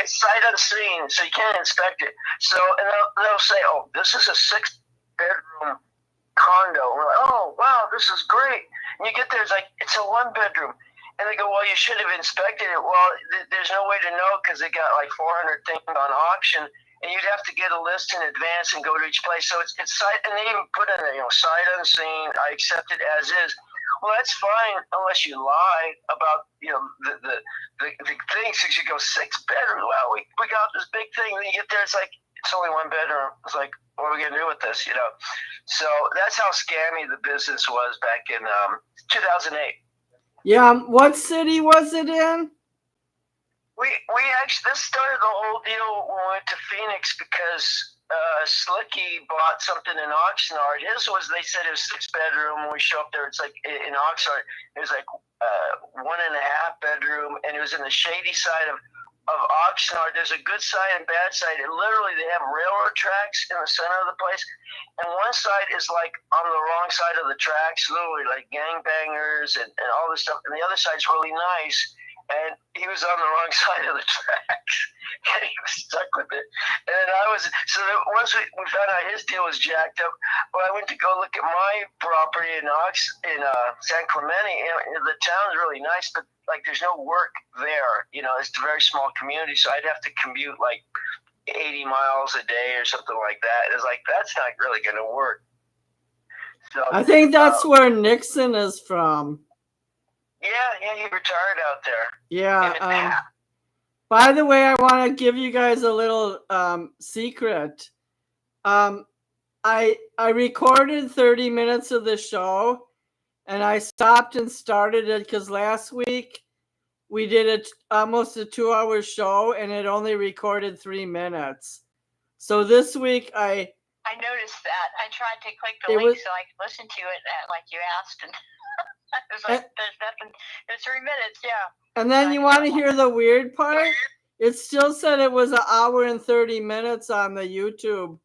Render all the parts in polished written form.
It's sight unseen, so you can't inspect it. So, and they'll say, "Oh, this is a 6-bedroom condo." We're like, "Oh, wow, this is great." And you get there, it's like it's a 1-bedroom, and they go, "Well, you should have inspected it." Well, there's no way to know because they got like 400 things on auction, and you'd have to get a list in advance and go to each place. So it's sight, and they even put in there, sight unseen. I accept it as is. Well, that's fine unless you lie about the things. Because you go 6-bedroom. Wow, we got this big thing. And you get there, it's like it's only 1 bedroom. It's like, what are we gonna do with this? So that's how scammy the business was back in 2008. Yeah, what city was it in? We actually, this started the whole deal when we went to Phoenix because Slicky bought something in Oxnard. His was, they said it was 6-bedroom. When we show up there, it's like in Oxnard, it was like 1.5 bedroom, and it was in the shady side of Oxnard. There's a good side and bad side. And literally, they have railroad tracks in the center of the place, and one side is like on the wrong side of the tracks, literally like gangbangers and all this stuff, and the other side's really nice. And he was on the wrong side of the tracks, and he was stuck with it. And then once we found out his deal was jacked up, well, I went to go look at my property in San Clemente, and the town's really nice, but like there's no work there. It's a very small community, so I'd have to commute like 80 miles a day or something like that. It's like that's not really going to work. So I think that's where Nixon is from. Yeah, he retired out there. Yeah. By the way, I want to give you guys a little secret. I recorded 30 minutes of the show, and I stopped and started it because last week we did almost a 2-hour show, and it only recorded 3 minutes. So this week I noticed that. I tried to click the link so I could listen to it like you asked, and it was like there's nothing. It's 3 minutes, yeah. And then you want to hear the weird part? It still said it was 1 hour and 30 minutes on the YouTube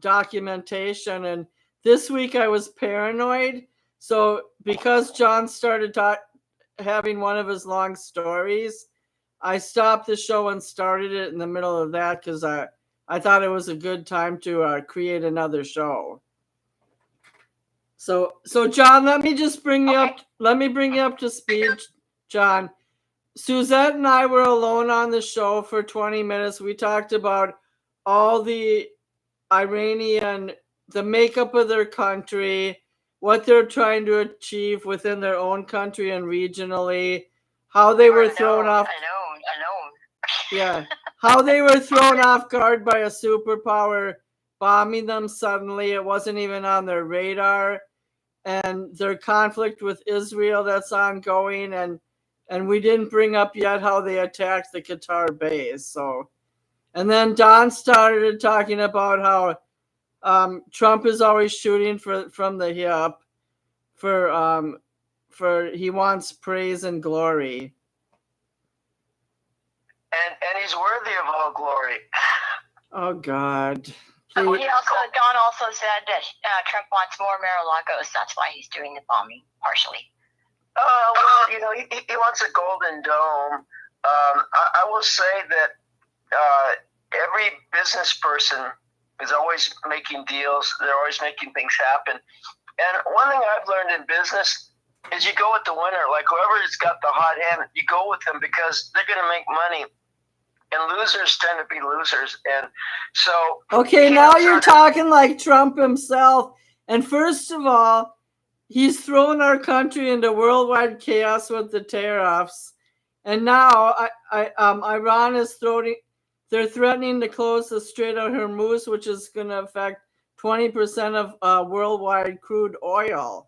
documentation. And this week I was paranoid. So because John started having one of his long stories, I stopped the show and started it in the middle of that because I thought it was a good time to create another show. So John, let me just bring you up. Let me bring you up to speed, John. Suzette and I were alone on the show for 20 minutes. We talked about all the Iranian, the makeup of their country, what they're trying to achieve within their own country and regionally, how they were thrown off. I know. Yeah, how they were thrown off guard by a superpower bombing them suddenly. It wasn't even on their radar. And their conflict with Israel that's ongoing, and we didn't bring up yet how they attacked the Qatar base. So, and then Don started talking about how Trump is always shooting from the hip for he wants praise and glory. And he's worthy of all glory. Oh God. Don also said that Trump wants more Mar-a-Lagos. That's why he's doing the bombing, partially. Well, he wants a golden dome. I will say that every business person is always making deals. They're always making things happen. And one thing I've learned in business is you go with the winner. Like whoever's got the hot hand, you go with them because they're going to make money. And losers tend to be losers. And so... Okay, now you're talking like Trump himself. And first of all, he's thrown our country into worldwide chaos with the tariffs. And now Iran is they're threatening to close the Strait of Hormuz, which is going to affect 20% of worldwide crude oil.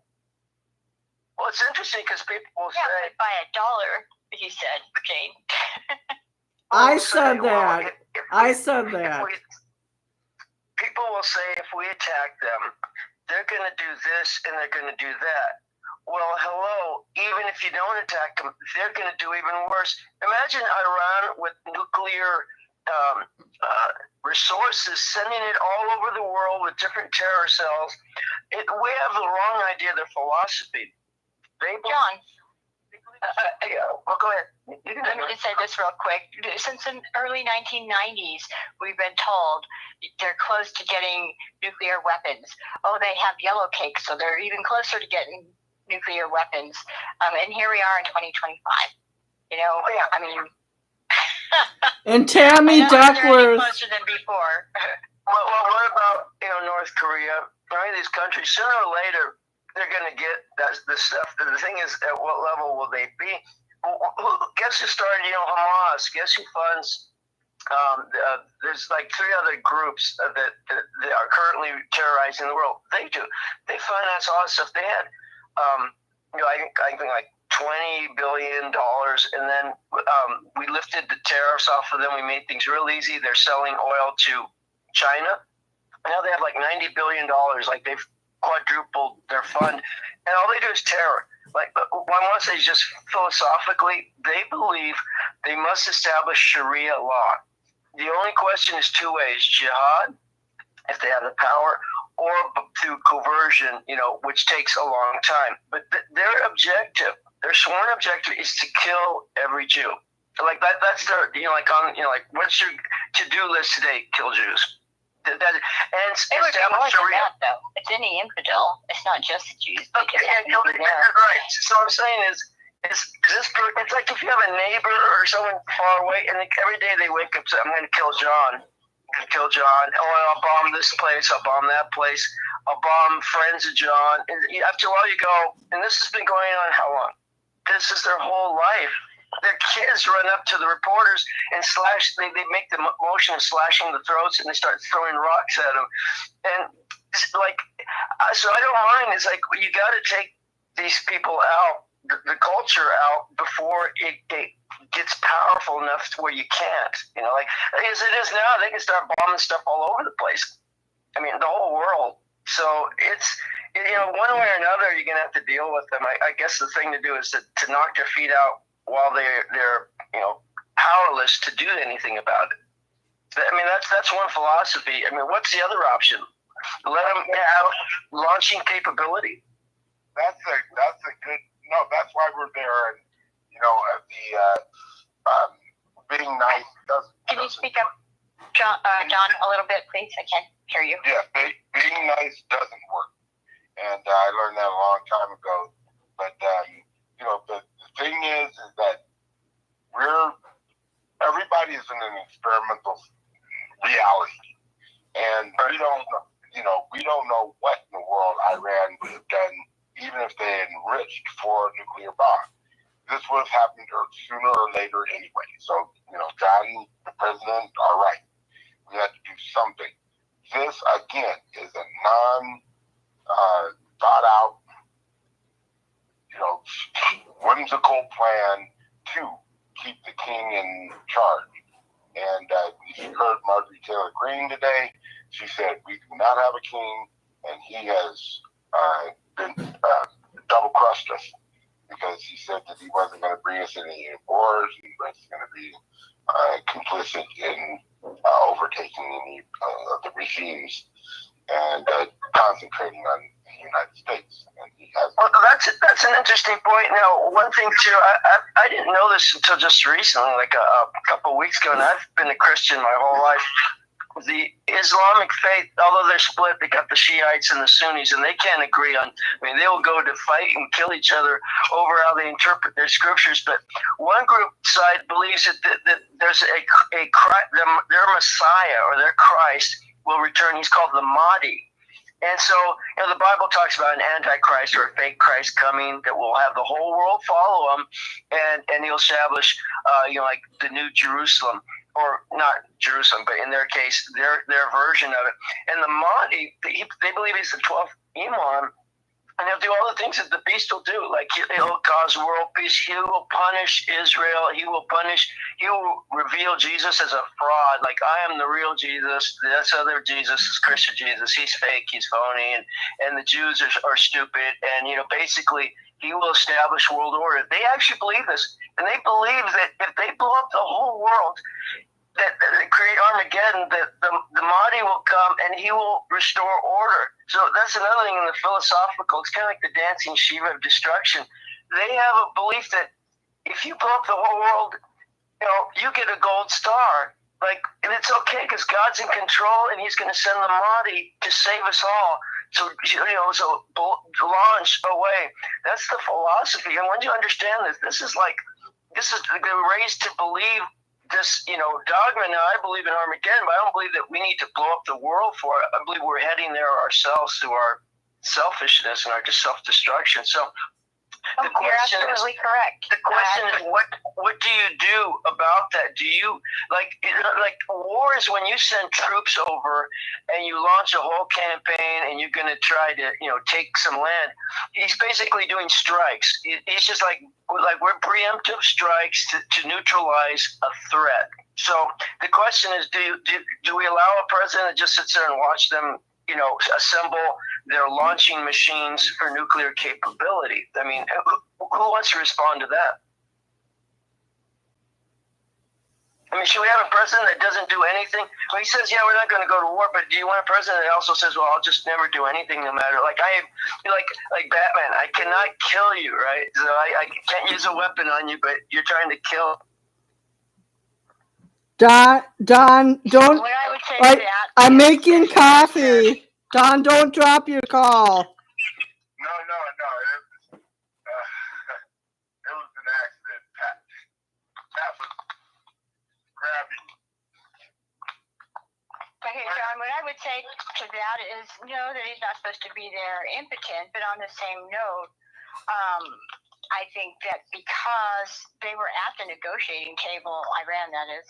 Well, it's interesting because people will say... Yeah, by $1, he said, Jane. I said that. People will say if we attack them, they're going to do this and they're going to do that. Well, hello, even if you don't attack them, they're going to do even worse. Imagine Iran with nuclear resources, sending it all over the world with different terror cells. We have the wrong idea of their philosophy. They believe Well, go ahead. Let me just say this real quick. Since the early 1990s, we've been told they're close to getting nuclear weapons. Oh, they have yellow cake, so they're even closer to getting nuclear weapons. And here we are in 2025. I mean. And Tammy Duckworth. Closer than before. Well, what about North Korea? Any of these countries, sooner or later, they're going to get the stuff. The thing is, at what level will they be? Guess who started? Hamas. Guess who funds? There's like 3 other groups that are currently terrorizing the world. They do. They finance all this stuff. They had, I think like $20 billion, and then we lifted the tariffs off of them. We made things real easy. They're selling oil to China. Now they have like $90 billion. Like they've quadrupled their fund, and all they do is terror. Like one wants to say, just philosophically, they believe they must establish Sharia law. The only question is 2 ways: jihad, if they have the power, or through coercion, which takes a long time. But their objective, their sworn objective, is to kill every Jew. Like that's their, what's your to-do list today? Kill Jews. And establish Sharia. Though. It's any infidel. It's not just Jews. Okay, right. So what I'm saying is this? It's like if you have a neighbor or someone far away, and every day they wake up saying, "I'm going to kill John. I'm going to kill John. Oh, I'll bomb this place. I'll bomb that place. I'll bomb friends of John." And after a while, you go, and this has been going on how long? This is their whole life. Their kids run up to the reporters and slash. They make the motion of slashing the throats, and they start throwing rocks at them. And it's like, so I don't mind. It's like you got to take these people out, the culture out, before it gets powerful enough to where you can't. Like as it is now, they can start bombing stuff all over the place. I mean, the whole world. So it's. One way or another, you're gonna have to deal with them. I guess the thing to do is to knock their feet out while they're powerless to do anything about it. I mean, that's one philosophy. I mean, what's the other option? Let them have launching capability. That's a good. No, that's why we're there. And being nice doesn't. Can you speak up, John, a little bit, please? I can't hear you. Yeah, being nice doesn't work. And I learned that a long time ago. But the thing is that everybody is in an experimental reality, and we don't know what in the world Iran would have done, even if they enriched for a nuclear bomb. This would have happened sooner or later anyway. So John, the president, are right. We have to do something. This again is a thought out, whimsical plan to keep the king in charge. And you heard Marjorie Taylor Greene today. She said, we do not have a king, and he has been double-crossed us, because he said that he wasn't going to bring us any wars, and he was going to be complicit in overtaking any of the regimes and concentrating on the United States. And he has. Well, that's an interesting point. Now, one thing too, I didn't know this until just recently, like a couple of weeks ago, and I've been a Christian my whole life. The Islamic faith, although they're split, they got the Shiites and the Sunnis, and they can't agree on. I mean, they will go to fight and kill each other over how they interpret their scriptures. But one group side believes that there's their Messiah or their Christ will return. He's called the Mahdi. And so, the Bible talks about an antichrist or a fake Christ coming that will have the whole world follow him, and he'll establish, like the New Jerusalem, or not Jerusalem, but in their case, their version of it. And the Mahdi, they believe he's the 12th Imam, and he'll do all the things that the beast will do. Like he'll cause world peace. He will punish Israel. He will reveal Jesus as a fraud. Like, I am the real Jesus. This other Jesus is Christian Jesus. He's fake. He's phony. And the Jews are stupid. And, basically, he will establish world order. They actually believe this. And they believe that if they blow up the whole world, that create Armageddon, that the Mahdi will come and he will restore order. So that's another thing in the philosophical. It's kind of like the dancing Shiva of destruction. They have a belief that if you blow up the whole world, you get a gold star. Like, and it's okay because God's in control, and He's going to send the Mahdi to save us all. So launch away. That's the philosophy. And once you understand this is they're raised to believe this, dogma. Now, I believe in Armageddon, but I don't believe that we need to blow up the world for it. I believe we're heading there ourselves through our selfishness and our self-destruction. So you're absolutely correct. The question is, what do you do about that? Do you like war is when you send troops over and you launch a whole campaign and you're going to try to take some land? He's basically doing strikes. He's just like we're preemptive strikes to neutralize a threat. So the question is, do we allow a president that just sits there and watch them assemble their launching machines for nuclear capability? I mean, who wants to respond to that? I mean, should we have a president that doesn't do anything? Well, he says, yeah, we're not going to go to war, but do you want a president that also says, well, I'll just never do anything no matter? Like Batman, I cannot kill you, right? So I can't use a weapon on you, but you're trying to kill. Don, don't. What I would say to that, I'm making coffee. Don, don't drop your call. No. It was an accident. Pat was grabbing. Okay, John, what I would say to that is know that he's not supposed to be there impotent, but on the same note, I think that because they were at the negotiating table, Iran that is,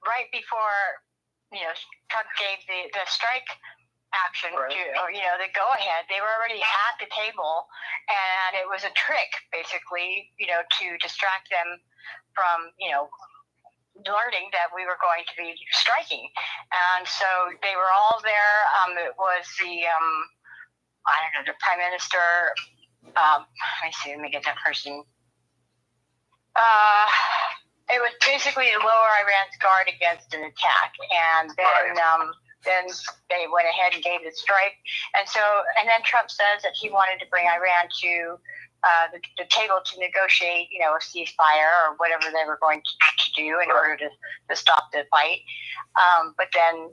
right before Trump gave the strike action, right, the go-ahead, they were already at the table, and it was a trick, basically, to distract them from, learning that we were going to be striking. And so they were all there. It was the, the Prime Minister, let me get that person. It was basically to lower Iran's guard against an attack, and then they went ahead and gave the strike. And then Trump says that he wanted to bring Iran to the table to negotiate, a ceasefire or whatever they were going to do in order to stop the fight. But then,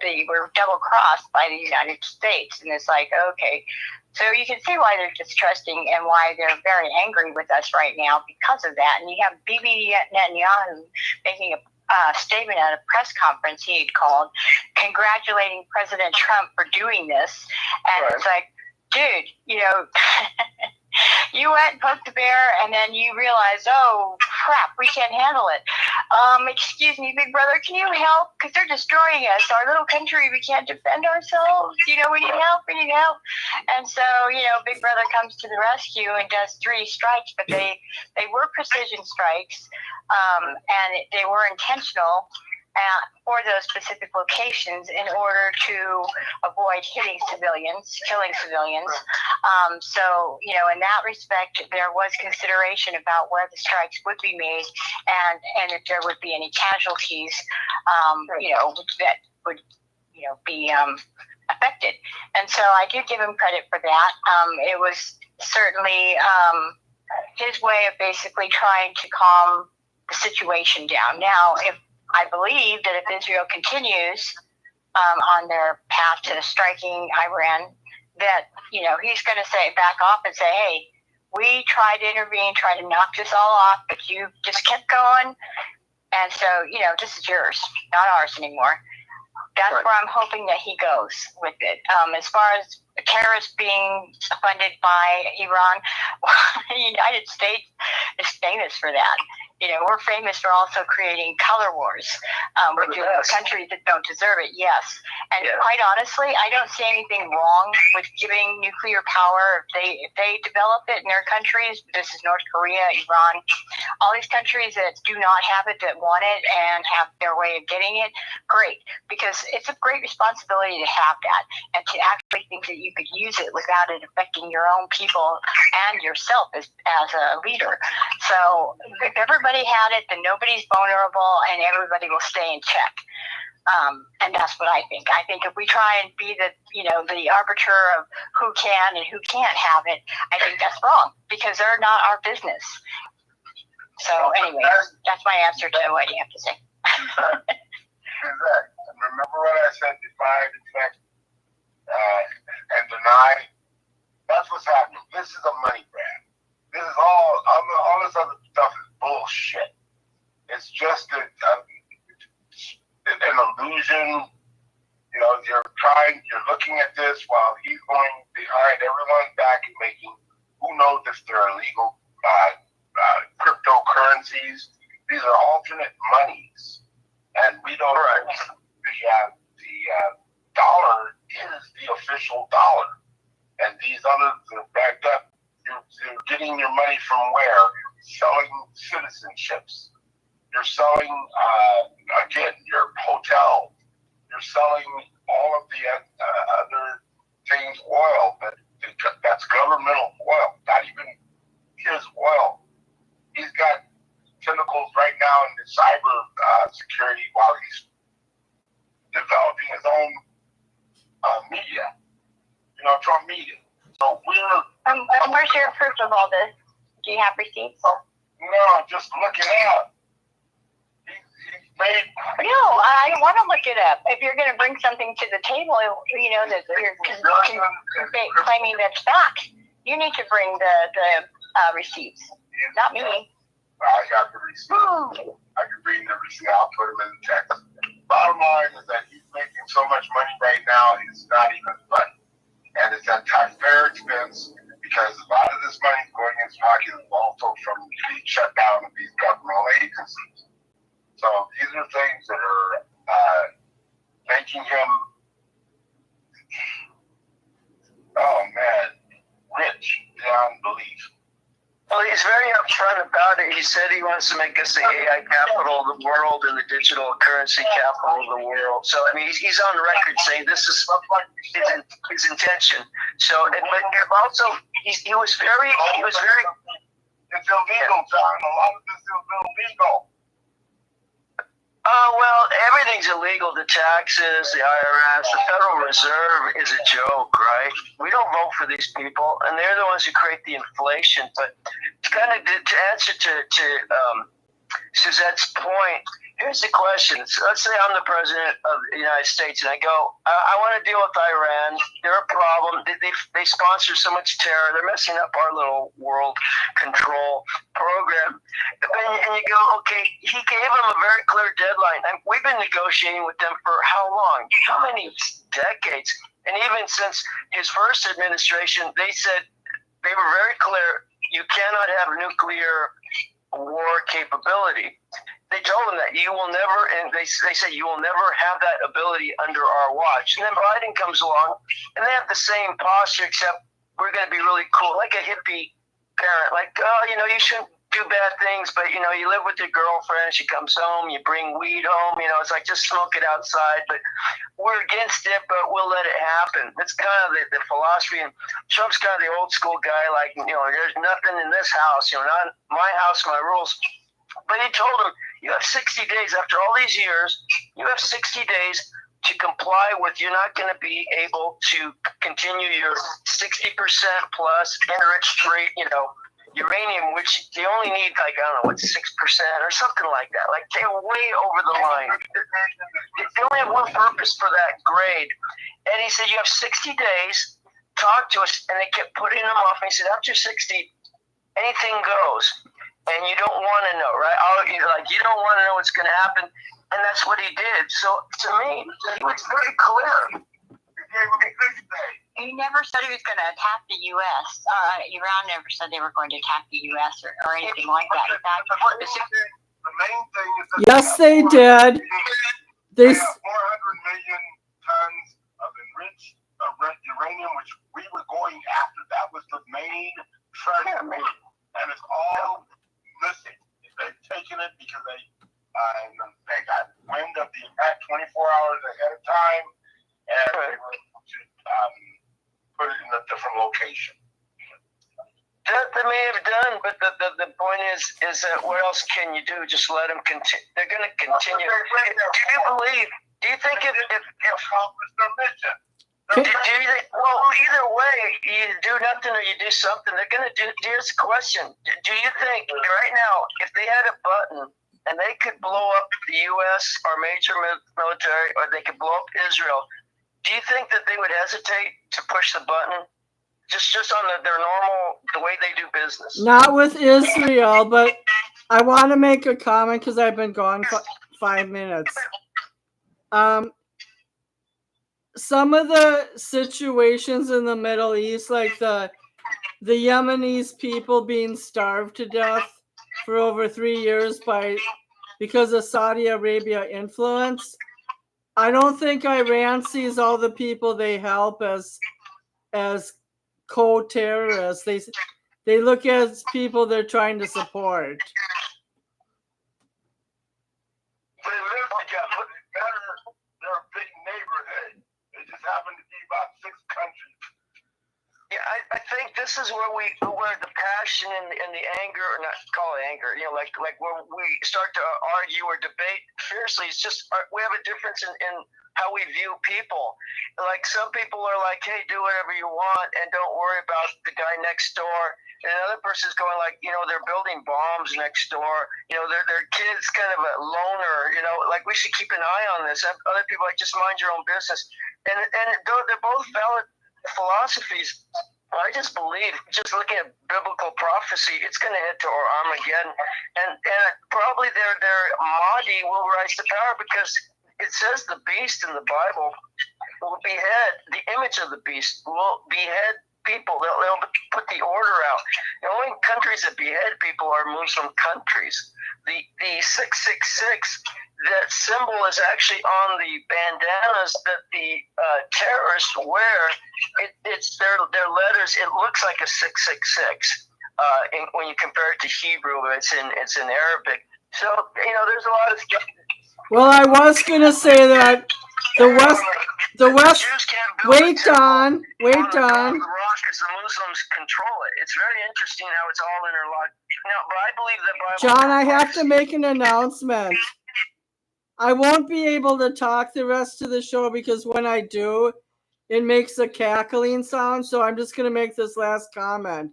they were double crossed by the United States, and it's like, okay. So you can see why they're distrusting and why they're very angry with us right now because of that. And you have Bibi Netanyahu making a statement at a press conference he had called, congratulating President Trump for doing this. And It's like, dude, you went and poked the bear, and then you realized, oh, crap, we can't handle it. Excuse me, big brother, can you help? Because they're destroying us. Our little country, we can't defend ourselves. We need help. And so, big brother comes to the rescue and does 3 strikes, but they were precision strikes, and they were intentional for those specific locations in order to avoid killing civilians. So, in that respect, there was consideration about where the strikes would be made and if there would be any casualties, that would, be affected. And so I do give him credit for that. It was certainly his way of basically trying to calm the situation down. Now, I believe that if Israel continues on their path to striking Iran, that, he's going to back off and say, hey, we tried to intervene, tried to knock this all off, but you just kept going. And so, this is yours, not ours anymore. That's where I'm hoping that he goes with it. As far as terrorists being funded by Iran, the United States is famous for that. We're famous for also creating color wars with countries that don't deserve it, yes. And quite honestly, I don't see anything wrong with giving nuclear power if they develop it in their countries. This is North Korea, Iran, all these countries that do not have it, that want it and have their way of getting it, great. Because it's a great responsibility to have that and to actually think that you could use it without it affecting your own people and yourself as a leader. So if everybody had it, then nobody's vulnerable and everybody will stay in check. And that's what I think. I think if we try and be the arbiter of who can and who can't have it, I think that's wrong because they're not our business. So anyway, that's my answer to what you have to say. Exactly. And remember what I said, divide, expect, and deny? That's what's happening. This is a money grab. This is all this other stuff is bullshit. It's just an illusion. You know, you're looking at this while he's going behind everyone's back and making, who knows if they're illegal cryptocurrencies. These are alternate monies. And we don't know the dollar is the official dollar. And these others are backed up. You're getting your money from where? Selling citizenships. You're selling, again, your hotel. You're selling all of the other things, oil, but that's governmental oil, not even his oil. He's got tentacles right now in the cyber security while he's developing his own media, Trump media. So where's your proof of all this? Do you have receipts? No, just look it up. No, I don't want to look it up. If you're going to bring something to the table, that you're claiming that's fact, you need to bring the receipts, not me. I got the receipt. I can bring the receipt. I'll put them in the text. Bottom line is that he's making so much money right now, it's not even funny. And it's at taxpayer expense because a lot of this money is going in his pocket also from the shutdown of these governmental agencies. So these are things that are making him, rich beyond belief. Well, he's very upfront about it. He said he wants to make us the AI capital of the world and the digital currency capital of the world. So, I mean, he's on the record saying this is his intention. So, but also, he was very. It's illegal, John. A lot of this is illegal. Well, everything's illegal. The taxes, the IRS, the Federal Reserve is a joke, right? We don't vote for these people, and they're the ones who create the inflation. But kind of to answer to Suzette's point, here's the question. So let's say I'm the president of the United States, and I go, I want to deal with Iran. They're a problem. They sponsor so much terror. They're messing up our little world control program. And you go, okay, he gave them a very clear deadline. And we've been negotiating with them for how long? How many decades? And even since his first administration, they said, they were very clear, you cannot have nuclear war capability. They told him that you will never, and they said you will never have that ability under our watch. And then Biden comes along, and they have the same posture, except we're going to be really cool, like a hippie parent. Like, you shouldn't do bad things, but you live with your girlfriend. She comes home, you bring weed home. It's like just smoke it outside. But we're against it, but we'll let it happen. That's kind of the philosophy. And Trump's kind of the old school guy, like there's nothing in this house. Not my house, my rules. But he told him, you have 60 days. After all these years, you have 60 days to comply with. You're not going to be able to continue your 60% plus enriched rate, uranium, which they only need 6% or something like that. Like they're way over the line. They only have one purpose for that grade. And he said, you have 60 days, talk to us. And they kept putting them off. And he said, after 60, anything goes. And you don't want to know, right? You don't want to know what's going to happen. And that's what he did. So to me, he was very clear. He never said he was going to attack the U.S. Iran never said they were going to attack the U.S. or anything like that. In fact, the main thing is that yes, they did. They have 400 million tons of enriched uranium, which we were going after. That was the main treasure. And it's all missing. They've taken it because they got wind of the attack 24 hours ahead of time, and they were able to put it in a different location. That they may have done, but the point is that what else can you do? Just let them continue. They're going to continue. Do you believe Do you think if accomplish their mission? well, either way, you do nothing or you do something. They're going to do. Here's the question: do you think right now, if they had a button and they could blow up the U.S. or major military, or they could blow up Israel, do you think that they would hesitate to push the button? Just on their normal, the way they do business. Not with Israel, but I want to make a comment because I've been gone 5 minutes. Some of the situations in the Middle East, like the Yemenis people being starved to death for over 3 years because of Saudi Arabia influence, I don't think Iran sees all the people they help as co-terrorists. They look as people they're trying to support. They live together. They're a big neighborhood. It just happen to be about 6 countries. Yeah, I think this is where the passion and the anger, or not call it anger, like where we start to argue or debate fiercely. It's just we have a difference in how we view people. Like some people are like, hey, do whatever you want and don't worry about the guy next door. And another person's going like, they're building bombs next door. Their kid's kind of a loner. Like we should keep an eye on this. Other people like just mind your own business. And though they're both valid philosophies, I just believe, just looking at biblical prophecy, it's going to head to Armageddon, and probably their Mahdi will rise to power, because it says the beast in the Bible will behead, the image of the beast will behead people. They'll put the order out. The only countries that behead people are Muslim countries. The 666, that symbol is actually on the bandanas that the terrorists wear. It's their letters. It looks like a 666 when you compare it to Hebrew. It's in Arabic. So there's a lot of stuff. Well, I was gonna say that the West. Jews can't build Wait on. the rock because the Muslims control it. It's very interesting how it's all interlocked. But I believe that Bible. John, I have to make an announcement. I won't be able to talk the rest of the show because when I do, it makes a cackling sound. So I'm just going to make this last comment.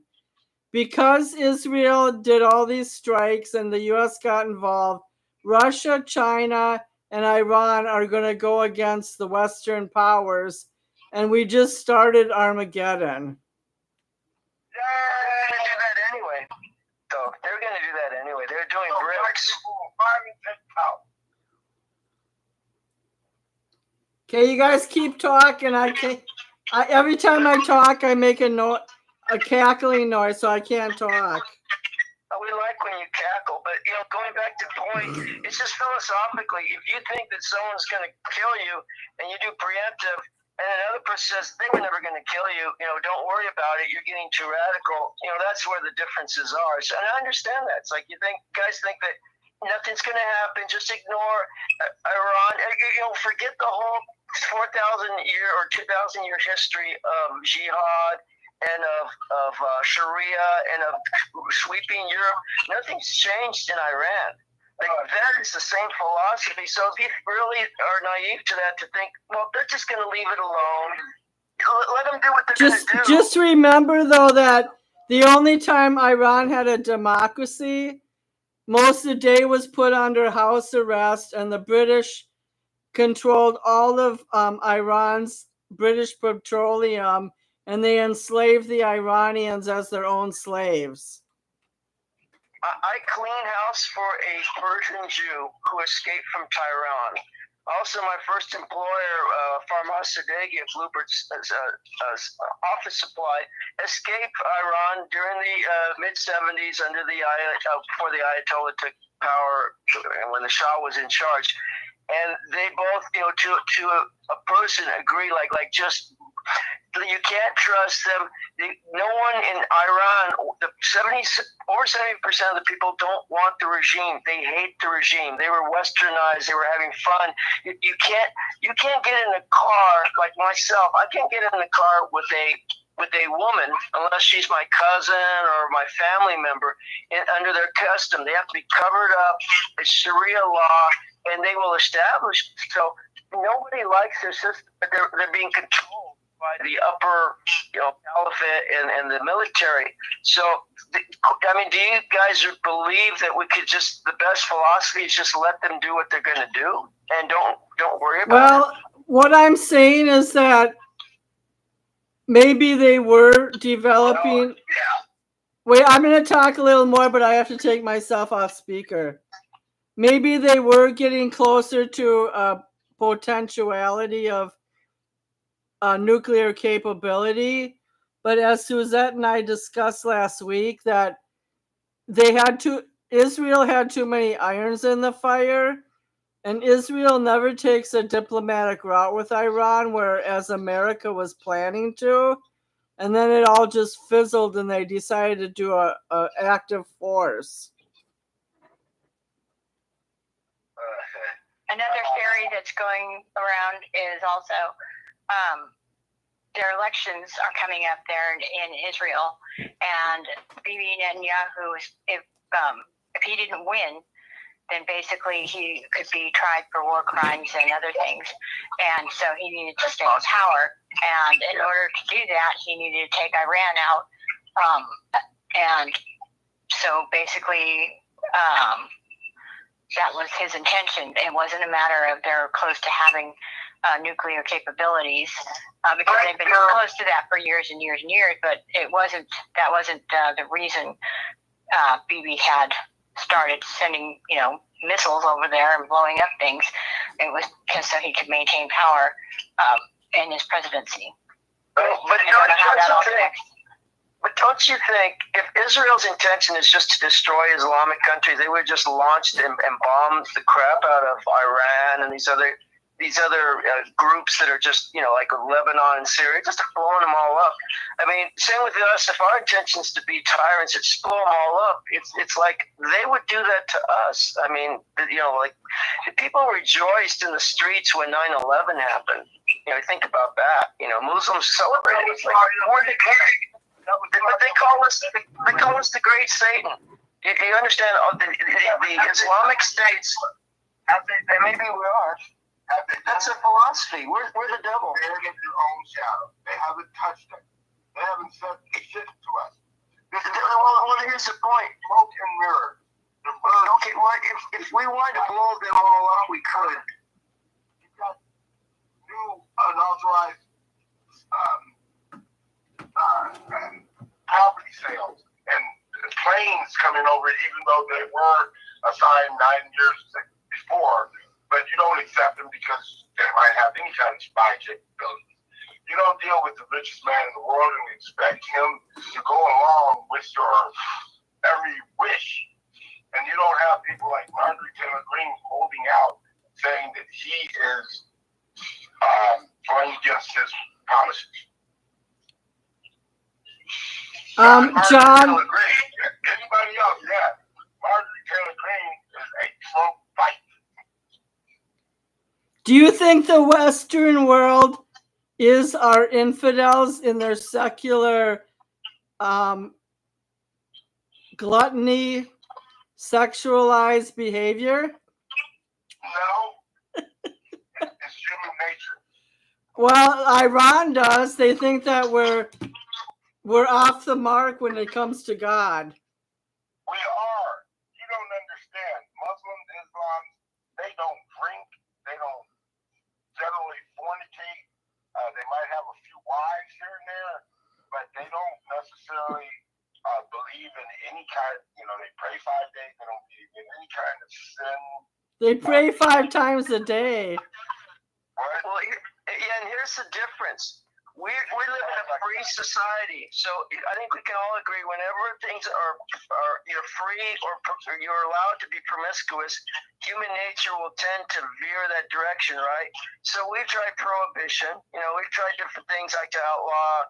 Because Israel did all these strikes and the U.S. got involved, Russia, China, and Iran are going to go against the Western powers. And we just started Armageddon. They're going to do that anyway. So they're going to do that anyway. They're doing bricks. Okay, you guys keep talking. Every time I talk, I make a cackling noise, so I can't talk. We like when you cackle, but going back to the point, it's just philosophically, if you think that someone's going to kill you and you do preemptive, and another person says they were never going to kill you, don't worry about it, you're getting too radical, that's where the differences are. So, and I understand that. It's like guys think that nothing's going to happen, just ignore Iran, forget the whole 4,000 year or 2,000 year history of jihad and of Sharia and of sweeping Europe. Nothing's changed in Iran. That is the same philosophy. So if you really are naive to that, to think, well, they're just going to leave it alone. Let them do what they're going to do. Just remember, though, that the only time Iran had a democracy, most of the day was put under house arrest, and the British controlled all of Iran's British petroleum, and they enslaved the Iranians as their own slaves. I clean house for a Persian Jew who escaped from Tehran. Also, my first employer, Farmaz Sadeghi at Bluebird's office supply, escaped Iran during the mid-70s before the Ayatollah took power and when the Shah was in charge. And they both, to a person agree, just you can't trust them. No one in Iran, over 70% of the people don't want the regime. They hate the regime. They were westernized. They were having fun. You can't get in a car like myself. I can't get in the car with a woman unless she's my cousin or my family member. Under their custom, they have to be covered up. It's Sharia law, and they will establish. So nobody likes their system, but they're being controlled by the upper, caliphate and the military. So, I mean, do you guys believe that we could just, the best philosophy is just let them do what they're going to do and don't worry about it? Well, what I'm saying is that maybe they were developing. Wait, I'm going to talk a little more, but I have to take myself off speaker. Maybe they were getting closer to a potentiality of nuclear capability, but as Suzette and I discussed last week, that Israel had too many irons in the fire, and Israel never takes a diplomatic route with Iran, whereas America was planning to, and then it all just fizzled, and they decided to do a active force. Another theory that's going around is also their elections are coming up there in Israel, and Bibi Netanyahu, if he didn't win, then basically he could be tried for war crimes and other things, and so he needed to stay in power. And in order to do that, he needed to take Iran out, and so basically. That was his intention. It wasn't a matter of they're close to having nuclear capabilities, because they've been close to that for years and years and years. But that wasn't the reason Bibi had started sending missiles over there and blowing up things. It was just so he could maintain power in his presidency. But don't you think if Israel's intention is just to destroy Islamic countries, they would have just launched and bombed the crap out of Iran and these other groups that are just, like Lebanon and Syria, just blowing them all up. I mean, same with us. If our intention is to be tyrants, it's blow them all up. It's like they would do that to us. I mean, like people rejoiced in the streets when 9/11 happened. Think about that. Muslims celebrated. It's like, we're the but they call us the Great Satan. You understand? The Islamic states, maybe we are. That's a philosophy. We're the devil. They're in their own shadow. They haven't touched it. They haven't said shit to us. Well, here's the point. Smoke and mirrors. Okay, well, if we wanted to blow them all up, we could. You've got new unauthorized property sales and planes coming over, even though they were assigned 9 years before, but you don't accept them because they might have any kind of spy capabilities. You don't deal with the richest man in the world and expect him to go along with your every wish. And you don't have people like Marjorie Taylor Greene holding out, saying that he is going against his promises. John. Anybody else? Yeah. Marjorie Taylor Greene is a Trump fight. Do you think the Western world is our infidels in their secular gluttony, sexualized behavior? No. It's human nature. Well, Iran does. They think that we're off the mark when it comes to God. We are. You don't understand. Muslims, Islam, they don't drink. They don't generally fornicate. They might have a few wives here and there, but they don't necessarily believe in any kind. They pray 5 days. They don't believe in any kind of sin. They pray 5 times a day. Right? Well, and here's the difference. We live in a free society, so I think we can all agree whenever things are you're free or you're allowed to be promiscuous, human nature will tend to veer that direction, right? So we've tried prohibition, we've tried different things like to outlaw,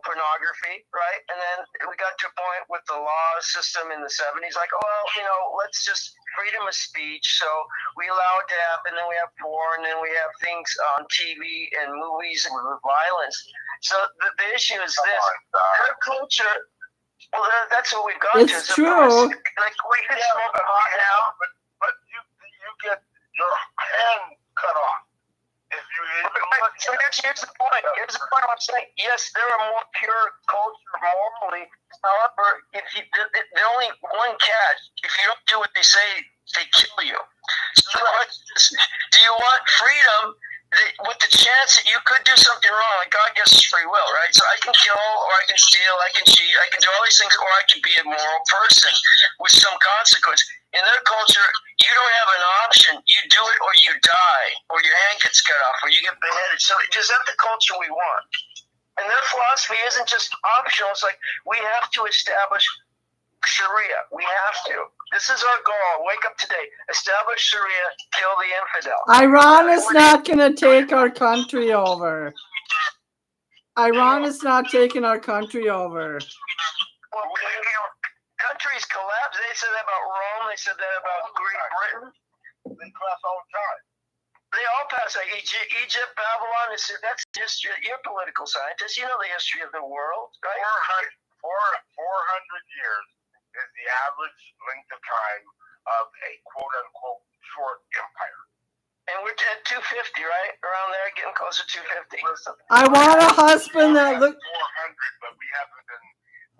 pornography, right? And then we got to a point with the law system in the 70s, like, let's just freedom of speech. So we allow it to happen. Then we have porn, and we have things on TV and movies and violence. So the issue is this: her culture. Well, that's what we've got. It's true. Like we can smoke pot now, but you get your hand cut off. here's the point. Here's the point I'm saying. Yes, they're a more pure culture morally. However, if you the only one catch, if you don't do what they say, they kill you. So the question is, do you want freedom with the chance that you could do something wrong? Like God gives us free will, right? So I can kill, or I can steal, I can cheat, I can do all these things, or I can be a moral person with some consequence. In their culture, you don't have an option. You do it or you die, or your hand gets cut off, or you get beheaded. So is that the culture we want? And their philosophy isn't just optional. It's like we have to establish Sharia. We have to. This is our goal. Wake up today. Establish Sharia. Kill the infidel. Iran is not going to take our country over. Iran is not taking our country over. Well, countries collapse. They said that about Rome. They said that about Great Britain. They collapse all the time. They all pass. Like Egypt, Babylon. That's history. You're a political scientist. You know the history of the world, right? 400 years is the average length of time of a quote-unquote short empire. And we're at 250, right? Around there, getting closer to 250. I want a husband that look. 400, but we haven't been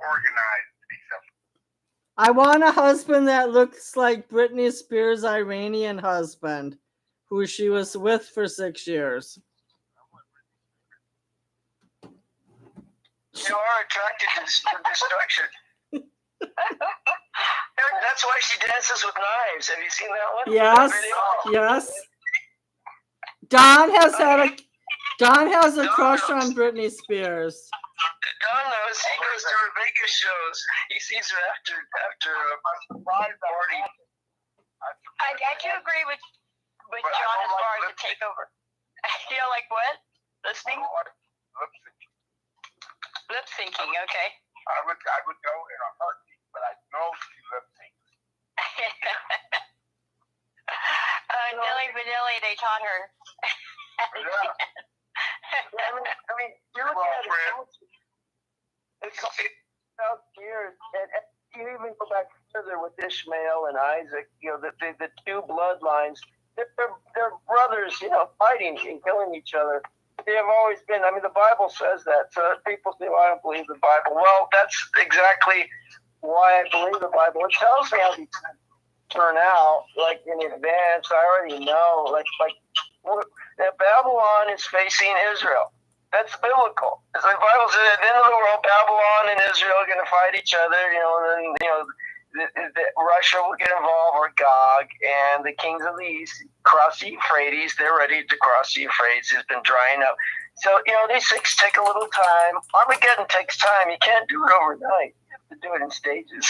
organized except. I want a husband that looks like Britney Spears' Iranian husband, who she was with for 6 years. You are attracted to destruction. That's why she dances with knives. Have you seen that one? Yes, yes. Don has a crush on Britney Spears. Don knows. He goes to her Vegas shows. He sees her after a party. I do agree with John as far as the takeover. You know, like what? Listening? Lip syncing, okay. I would go in a heartbeat, but I know she lip syncs. Nilly Vanilli, they taught her. Yeah. I mean, you look at it. It's about years, and you even go back further with Ishmael and Isaac. You know, the two bloodlines. They're brothers. You know, fighting and killing each other. They have always been. I mean, the Bible says that. So people say, well, I don't believe the Bible. Well, that's exactly why I believe the Bible. It tells me how these turn out, like in advance. I already know. Like that Babylon is facing Israel. That's biblical. It's like the Bible says, at the end of the world, Babylon and Israel are going to fight each other. You know, and then Russia will get involved, or Gog, and the kings of the east cross the Euphrates. They're ready to cross the Euphrates. It's been drying up. So, you know, these things take a little time. Armageddon takes time. You can't do it overnight. You have to do it in stages.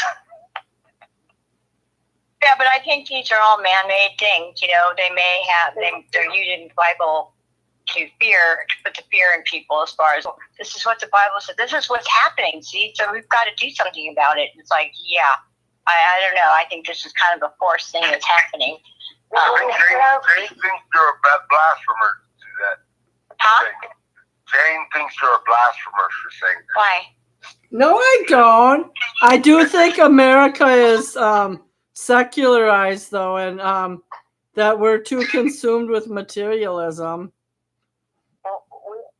Yeah, but I think these are all man-made things. You know, they're using the Bible to put the fear in people as far as, this is what the Bible said. This is what's happening, see? So we've got to do something about it. It's like, yeah, I don't know. I think this is kind of a forced thing that's happening. Jane thinks you're a blasphemer to that. Huh? Jane thinks you're a blasphemer for saying that. Why? No, I don't. I do think America is secularized, though, and that we're too consumed with materialism. Well,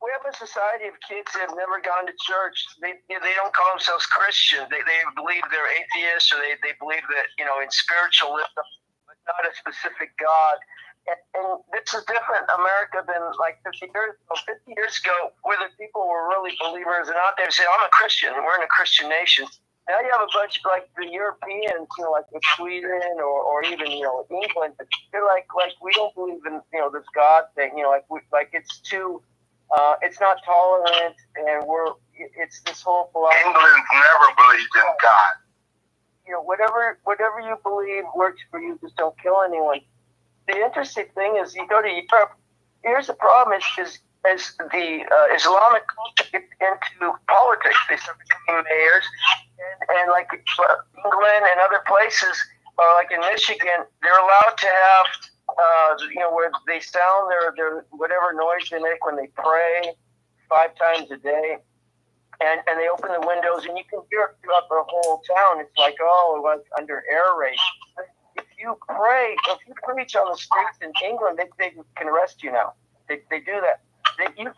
we have a society of kids that have never gone to church. They don't call themselves Christian. They believe they're atheists, or they believe that, you know, in spiritualism, but not a specific God. And this is different in America than like 50 years ago. 50 years ago, where the people were really believers and out there say, I'm a Christian, and we're in a Christian nation. Now you have a bunch of like the Europeans, you know, like with Sweden or even, you know, England. They're like we don't believe in, you know, this God thing. You know, like it's too, it's not tolerant, and it's this whole philosophy. England's never believed in God. You know, whatever you believe works for you. Just don't kill anyone. The interesting thing is, you go to Europe. Here's the problem: is as the Islamic culture gets into politics, they start becoming mayors, and like England and other places, like in Michigan, they're allowed to have, you know, where they sound their whatever noise they make when they pray 5 times a day, and they open the windows, and you can hear it throughout the whole town. It's like, oh, like under air raid. If you preach on the streets in England, they can arrest you now. They do that. that you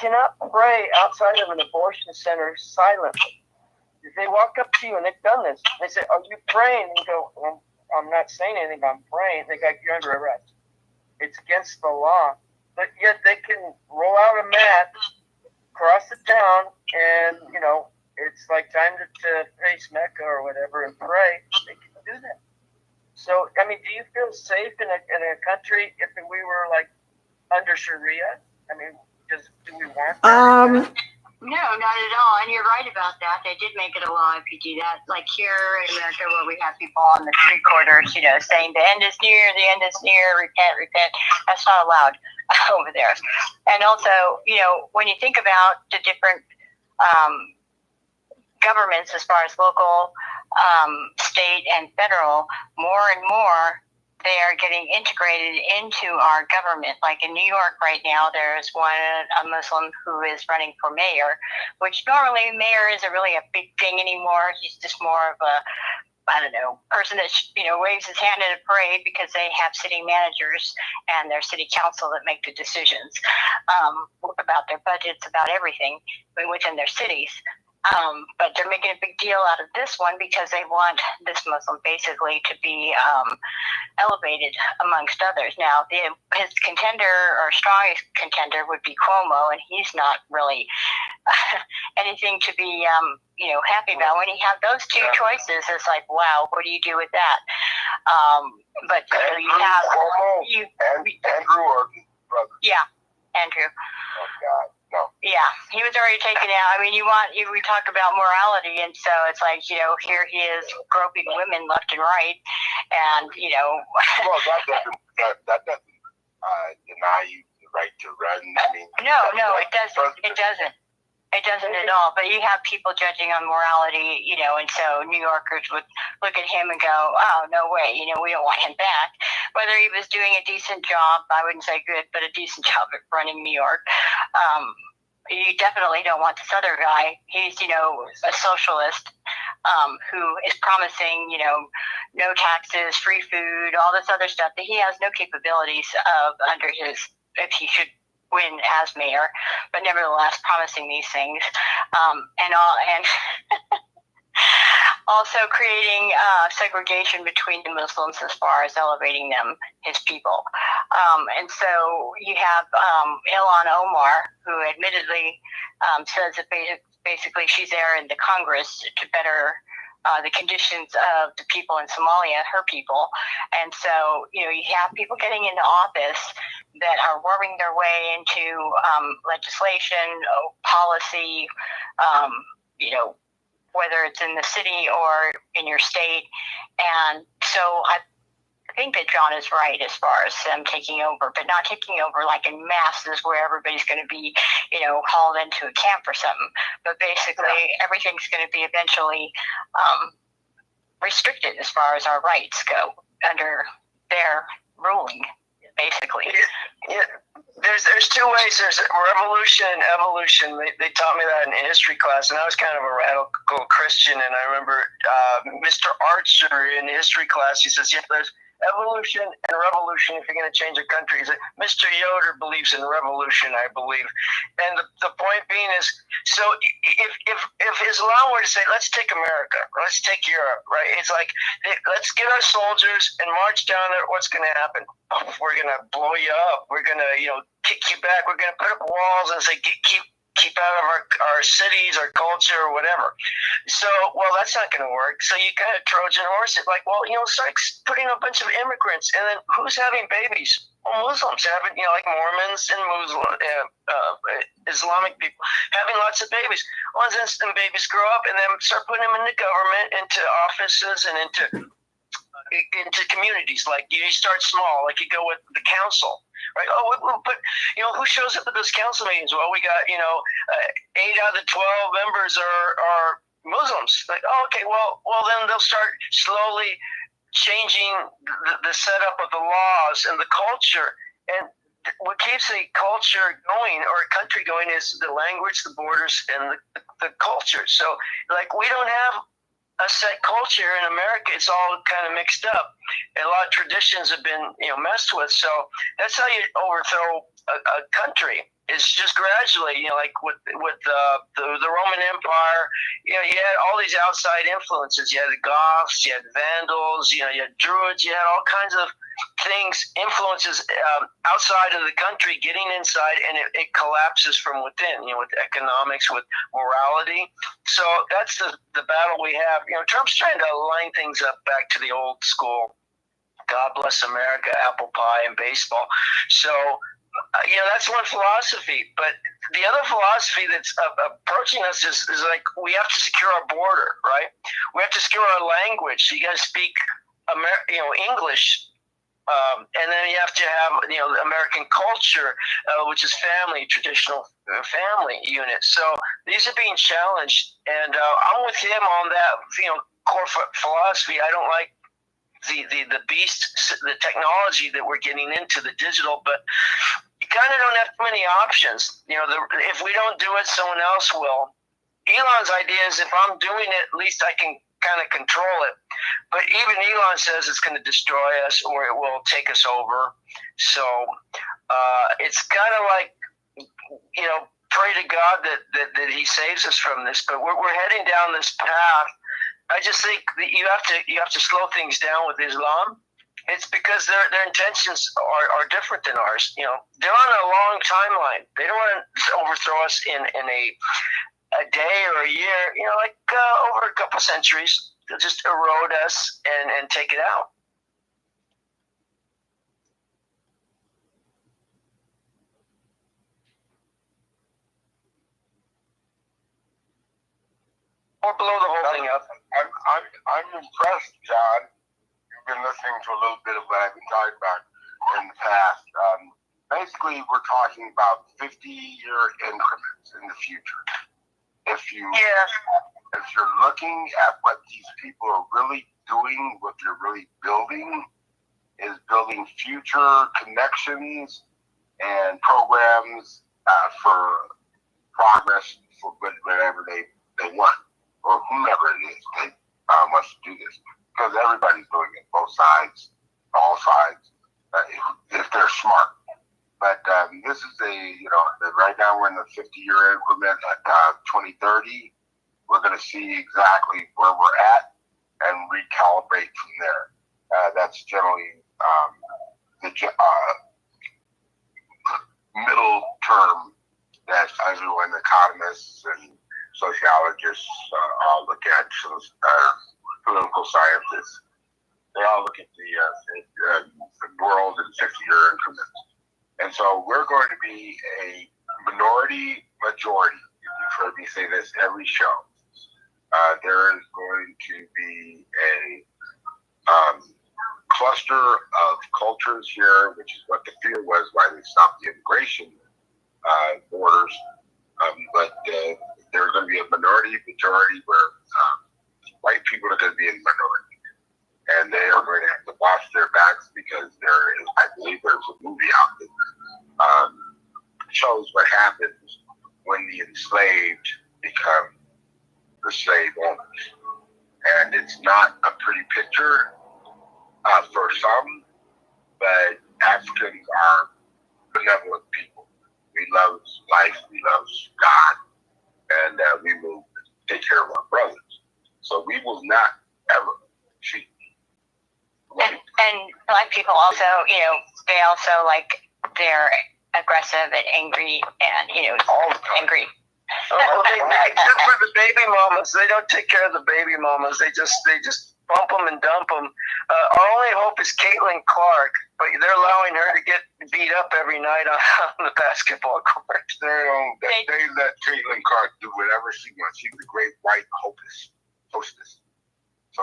cannot pray outside of an abortion center silently. If they walk up to you and they've done this, they say, "Are you praying?" And you go, well, "I'm not saying anything. I'm praying." They got you under arrest. It's against the law, but yet they can roll out a mat, cross the town, and it's like time to face Mecca or whatever and pray. They can do that. So, I mean, do you feel safe in a country if we were like under Sharia? I mean, do we want that? No, not at all. And you're right about that. They did make it a law if you do that. Like here in America, where we have people on the street corners, saying the end is near, repent. That's not allowed over there. And also, when you think about the different governments, as far as local, state, and federal, more and more they are getting integrated into our government. Like in New York right now, there's a Muslim who is running for mayor, which normally mayor isn't really a big thing anymore. He's just more of a, person that, waves his hand in a parade because they have city managers and their city council that make the decisions about their budgets, about everything within their cities. But they're making a big deal out of this one because they want this Muslim basically to be elevated amongst others. Now, his contender or strongest contender would be Cuomo, and he's not really anything to be, happy about. When you have those two choices, it's like, wow, what do you do with that? But you have Cuomo and Andrew or brother. Yeah, Andrew. Oh God. No. Yeah, he was already taken out. I mean, we talk about morality, and so it's like, here he is groping women left and right, and Well, that doesn't deny you the right to run. I mean, no, it doesn't. It doesn't. It doesn't at all. But you have people judging on morality, and so New Yorkers would look at him and go, "Oh, no way, we don't want him back." Whether he was doing a decent job, I wouldn't say good, but a decent job at running New York. You definitely don't want this other guy. He's, a socialist who is promising, no taxes, free food, all this other stuff that he has no capabilities of under if he should win as mayor, but nevertheless promising these things, and also creating segregation between the Muslims as far as elevating them, his people. And so you have Ilhan Omar, who admittedly says that basically she's there in the Congress to better the conditions of the people in Somalia, her people. And so, you have people getting into office that are worming their way into legislation, policy, whether it's in the city or in your state. And so I think that John is right as far as them taking over, but not taking over like in masses where everybody's going to be, hauled into a camp or something. But basically, everything's going to be eventually restricted as far as our rights go under their ruling, basically. Yeah. There's two ways. There's revolution and evolution. They taught me that in history class, and I was kind of a radical Christian. And I remember Mr. Archer in history class, he says, there's evolution and revolution if you're going to change a country. He said, Mr. Yoder believes in revolution, I believe. And the point being is, so if Islam were to say, let's take America, or let's take Europe, right? It's like, let's get our soldiers and march down there. What's going to happen? We're going to blow you up. We're going to, kick you back. We're going to put up walls and say, keep out of our cities, our culture, or whatever. So, well, that's not going to work. So you kind of Trojan horse it, like, well, start putting a bunch of immigrants, and then who's having babies? Well, Muslims having, like Mormons and Islamic people having lots of babies. Once them babies grow up, and then start putting them in the government, into offices, and into communities. Like you start small, like you go with the council, right? Oh, we'll put, who shows up at those council meetings? Well, we got 8 out of the 12 members are Muslims. Like, oh, okay, well then they'll start slowly changing the setup of the laws and the culture. And what keeps a culture going or a country going is the language, the borders, and the culture. So like we don't have a set culture in America. It's all kind of mixed up. And a lot of traditions have been, messed with. So that's how you overthrow a country. it's just gradually, like with the Roman Empire, you had all these outside influences. You had the Goths, you had Vandals, you had Druids, you had all kinds of things, influences outside of the country getting inside, and it collapses from within, with economics, with morality. So that's the battle we have. Trump's trying to line things up back to the old school. God bless America, apple pie, and baseball. So, that's one philosophy. But the other philosophy that's approaching us is like we have to secure our border, right? We have to secure our language. So you got to speak, English. And then you have to have, American culture, which is family, traditional family unit. So these are being challenged. And I'm with him on that, core philosophy. I don't like the beast, the technology that we're getting into, the digital, but you kind of don't have too many options. If we don't do it, someone else will. Elon's idea is if I'm doing it, at least I can kind of control it. But even Elon says it's going to destroy us or it will take us over. So it's kind of like, pray to God that he saves us from this. But we're heading down this path. I just think that you have to slow things down with Islam. It's because their intentions are different than ours. They're on a long timeline. They don't want to overthrow us in a day or a year. Over a couple centuries, they'll just erode us and take it out. Or blow the whole thing up. I'm impressed, John. You've been listening to a little bit of what I've been talking about in the past. Basically, we're talking about 50-year increments in the future. If you're looking at what these people are really doing, what they're really building, is building future connections and programs for progress for whatever they want. Or whomever it is that wants to do this, because everybody's doing it, both sides, all sides, if they're smart. But this is right now we're in the 50-year increment at 2030. We're going to see exactly where we're at and recalibrate from there. That's generally the middle term that everyone, economists and sociologists all look at, political scientists. They all look at the world in 50-year increments. And so we're going to be a minority majority. You've heard me say this every show. There is going to be a cluster of cultures here, which is what the fear was why they stopped the immigration borders. But there's going to be a minority majority where white people are going to be in minority, and they are going to have to watch their backs because I believe there's a movie out that shows what happens when the enslaved become the slave owners, and it's not a pretty picture for some, but Africans are benevolent people. We love life, we love God, and we will take care of our brothers. So we will not ever cheat. And Black people also, they also they're aggressive and angry and, all the time. angry. Except for the baby mamas, they don't take care of the baby mamas. They just bump them and dump them. Our only hope is Caitlin Clark, but they're allowing her to get beat up every night on the basketball court. They let Caitlin Clark do whatever she wants. She's the great white hostess. So,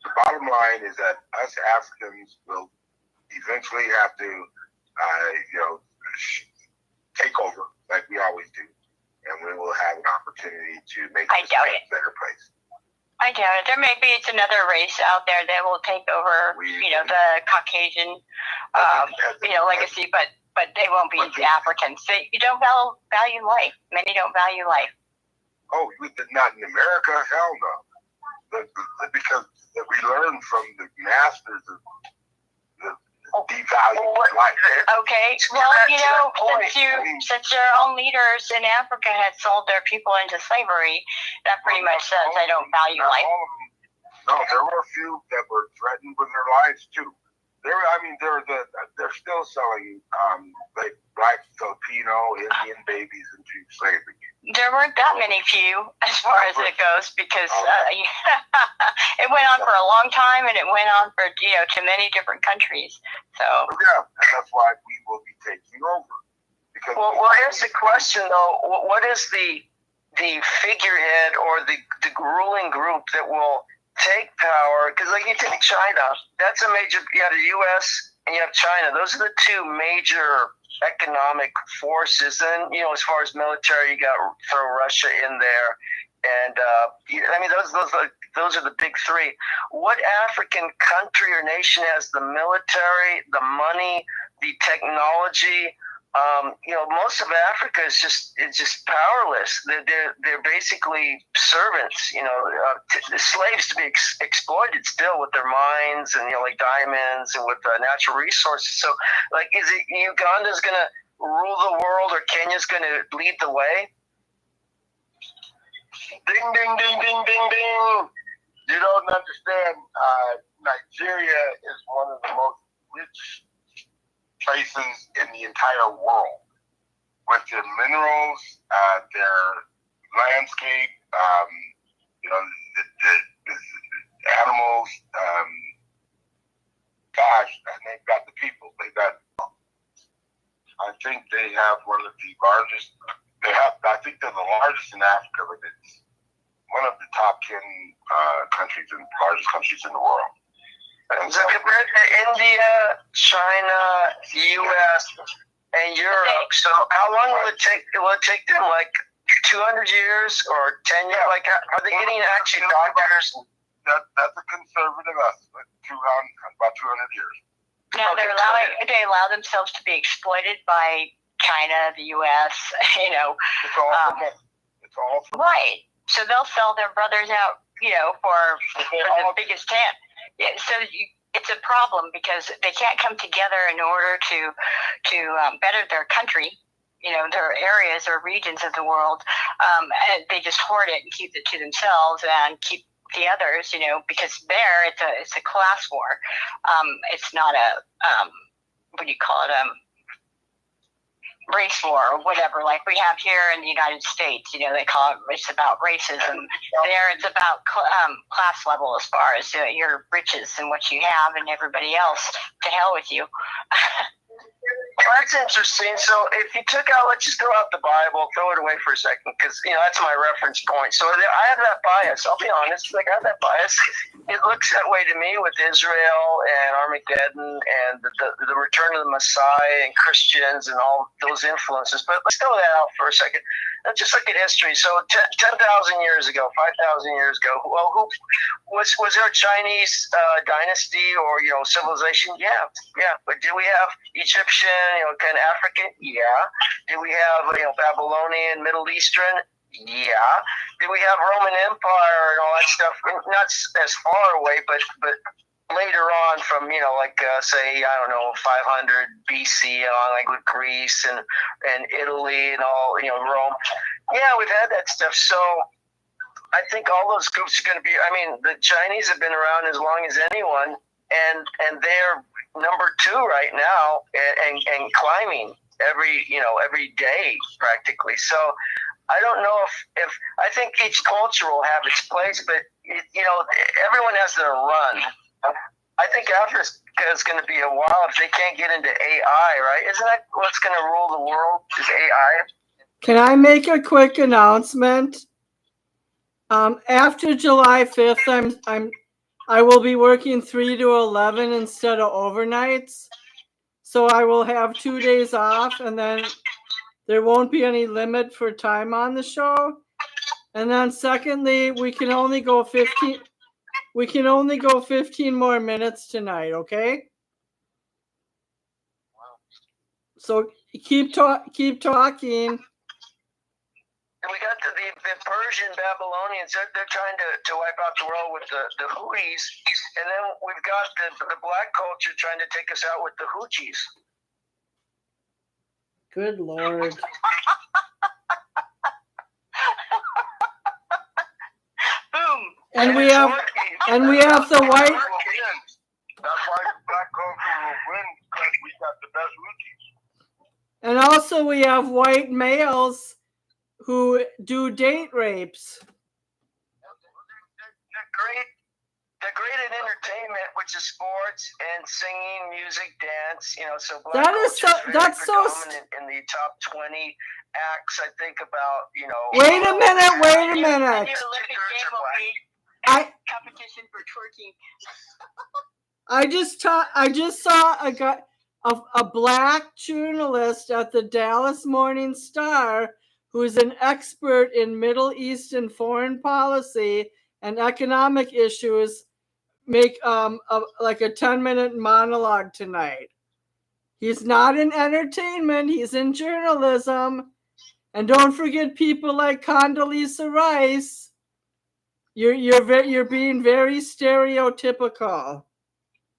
the bottom line is that us Africans will eventually have to, take over like we always do, and we will have an opportunity to make this a better place. I doubt it. It's another race out there that will take over, the Caucasian, legacy, but they won't be the Africans. You don't value life. Many don't value life. Oh, not in America? Hell no. Because we learned from the masters of the value of life. Okay, To well, that- you to know, that point, since your own leaders in Africa had sold their people into slavery, that pretty much says they don't value Not life. all of them. No, there were a few that were threatened with their lives too. They're still selling like black Filipino, Indian babies into slavery. There weren't that many few as far as it goes, because it went on for a long time, and it went on for to many different countries. So Yeah, and that's why we will be taking over. Because well, here's the question though: what is the figurehead or the ruling group that will take power? Because like you take China, that's a major. You have the U.S. and you have China. Those are the two major economic forces. And as far as military, you got throw Russia in there, and I mean those are the big three. What African country or nation has the military, the money, the technology? Most of Africa is just powerless. They're basically servants. The slaves to be exploited still with their mines and like diamonds and with natural resources. So, like, is it Uganda's going to rule the world or Kenya's going to lead the way? Ding, ding, ding, ding, ding, ding. You don't understand. Nigeria is one of the most rich places in the entire world, with their minerals, their landscape, the animals. And they've got the people. I think they have one of the largest. I think they're the largest in Africa, but it's one of the top 10 largest countries in the world. So compared to India, China, U.S., and Europe, so how long will it take? Will it take them like 200 years or 10 years? Like, are they getting actually doctors? That's a conservative estimate. About 200 years. now they allow themselves to be exploited by China, the U.S. It's all it's all Right. So they'll sell their brothers out, for the biggest tent. Yeah, so it's a problem because they can't come together in order to better their country, their areas or regions of the world. And they just hoard it and keep it to themselves and keep the others, because there it's a class war. It's not a what do you call it? Race war or whatever, like we have here in the United States. They call it's about racism. There, it's about class level as far as your riches and what you have, and everybody else. To hell with you. Well, that's interesting. So if you took out, let's just throw out the Bible, throw it away for a second, because that's my reference point. So I have that bias. I'll be honest, like I have that bias. It looks that way to me with Israel and Armageddon and the return of the Messiah and Christians and all those influences. But let's throw that out for a second. Let's just look at history. So 10,000 years ago, 5,000 years ago, well, who was there a Chinese dynasty or civilization? Yeah. But did we have Egyptian, kind of African? Yeah. Did we have Babylonian, Middle Eastern? Yeah. Did we have Roman Empire and all that stuff? Not as far away, but later on from say 500 BC on, like with Greece and Italy and all Rome. Yeah, we've had that stuff. So I think all those groups are going to be. I mean, the Chinese have been around as long as anyone, and they're number 2 right now, and climbing every day practically. So I don't know if I think each culture will have its place, but everyone has their run. I think Africa is going to be a while if they can't get into AI, right? Isn't that what's going to rule the world? Is AI? Can I make a quick announcement? After July 5th, I will be working 3 to 11 instead of overnights. So I will have 2 days off, and then there won't be any limit for time on the show. And then secondly, we can only go 15 more minutes tonight, okay? So keep talking. we got the Persian Babylonians. They're trying to wipe out the world with the Houthis, and then we've got the black culture trying to take us out with the Houthis. Good Lord. Boom. And we have the white. That's why black culture will win, because we got the best routines. And also we have white males who do date rapes. They're great at entertainment, which is sports and singing, music, dance. So black That is culture so- that's so predominant in the top 20 acts. I think about Wait a minute. The new Olympic game will be competition for twerking. I just saw a black journalist at the Dallas Morning Star who's an expert in Middle Eastern foreign policy and economic issues make like a 10-minute monologue tonight. He's not in entertainment, he's in journalism. And don't forget people like Condoleezza Rice. You're being very stereotypical.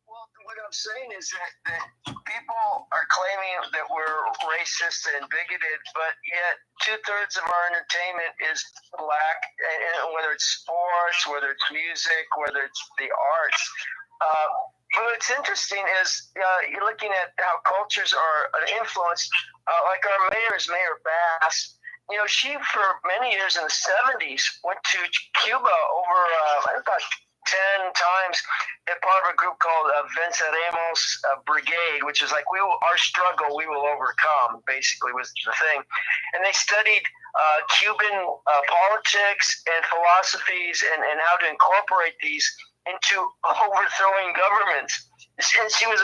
Well, what I'm saying is that people are claiming that we're racist and bigoted, but yet 2/3 of our entertainment is black, and whether it's sports, whether it's music, whether it's the arts. But what's interesting is you're looking at how cultures are influenced. Like our Mayor Bass. She for many years in the 70s went to Cuba over about 10 times as part of a group called Venceremos Brigade, which is like our struggle we will overcome, basically was the thing. And they studied Cuban politics and philosophies and how to incorporate these into overthrowing governments. And she was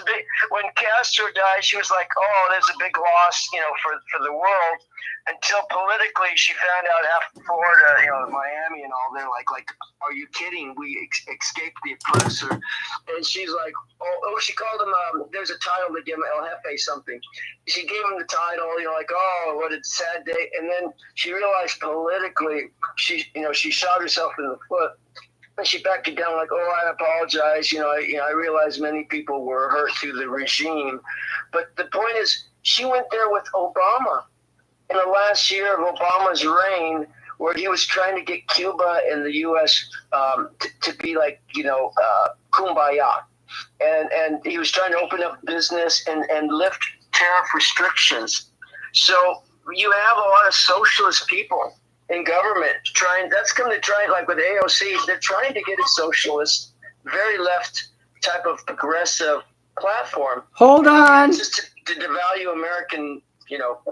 when Castro died, she was like, oh, there's a big loss, for the world. Until politically, she found out half Florida, Miami and all, they're like, are you kidding? We escaped the oppressor. And she's like, oh, she called him, there's a title to give him, El Jefe something. She gave him the title, oh, what a sad day. And then she realized politically, she shot herself in the foot. And she backed it down like, oh, I apologize. I realize many people were hurt through the regime. But the point is, she went there with Obama in the last year of Obama's reign, where he was trying to get Cuba and the U.S. To be like, kumbaya. And he was trying to open up business and lift tariff restrictions. So you have a lot of socialist people in government that's going to try, like with AOC, they're trying to get a socialist, very left type of progressive platform. Hold on. Just to devalue American,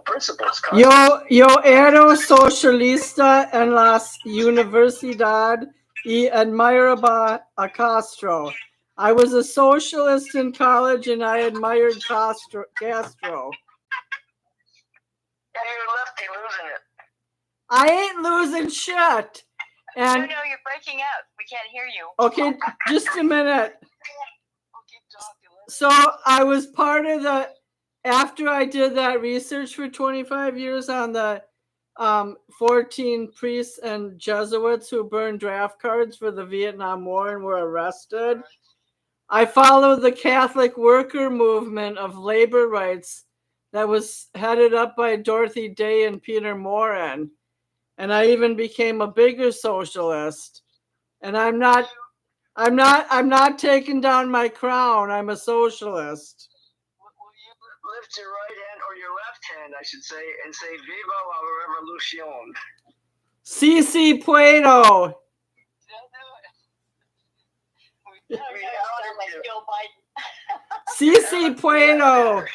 principles. Yo era socialista en la Universidad y admiraba a Castro. I was a socialist in college and I admired Castro. Yeah, you're lefty losing it. I ain't losing shit. And No, you're breaking up. We can't hear you. okay, just a minute. So I was part of after I did that research for 25 years on the 14 priests and Jesuits who burned draft cards for the Vietnam War and were arrested. I followed the Catholic worker movement of labor rights that was headed up by Dorothy Day and Peter Morin. And I even became a bigger socialist. And I'm not taking down my crown. I'm a socialist. Will you lift your right hand or your left hand, I should say, and say "Viva la Revolución"? Si puedo. Si puedo.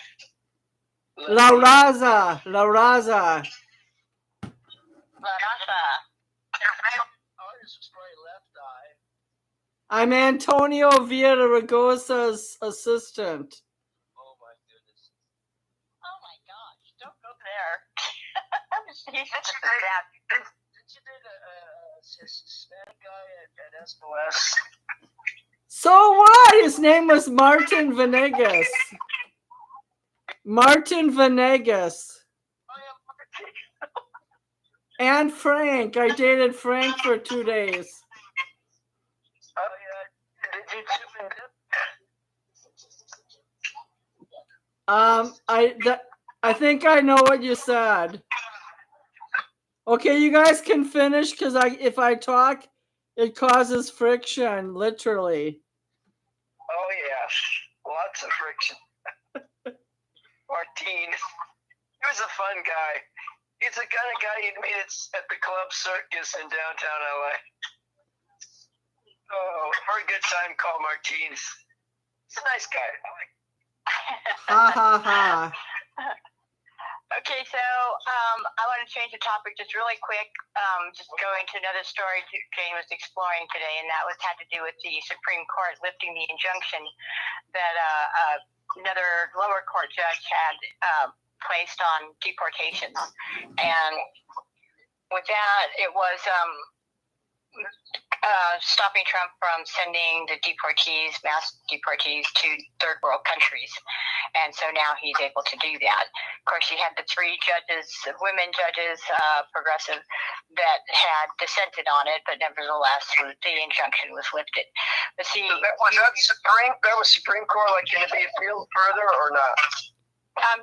La raza. I'm Antonio Villaraigosa's assistant. Oh my goodness. Oh my gosh, don't go there. He's such a Did you date a Hispanic guy at SOS? So what? His name was Martin Venegas. Oh yeah, Martin. And Frank. I dated Frank for 2 days. Oh yeah. Did you chip and dip? I think I know what you said. Okay, you guys can finish because if I talk, it causes friction, literally. Oh yeah, lots of friction. Martine, he was a fun guy. He's the kind of guy you'd meet at the Club Circus in downtown LA. Oh, very good time call, Martine. He's a nice guy. I like. Ha ha ha. Okay, so I want to change the topic just really quick. Just going to another story Jane was exploring today, and that had to do with the Supreme Court lifting the injunction that another lower court judge had placed on deportations. And with that, it was stopping Trump from sending the mass deportees to third world countries. And so now he's able to do that. Of course, you had the 3 judges, women judges, progressive, that had dissented on it, but nevertheless, the injunction was lifted. But see, that was Supreme Court, like, can it be appealed further or not?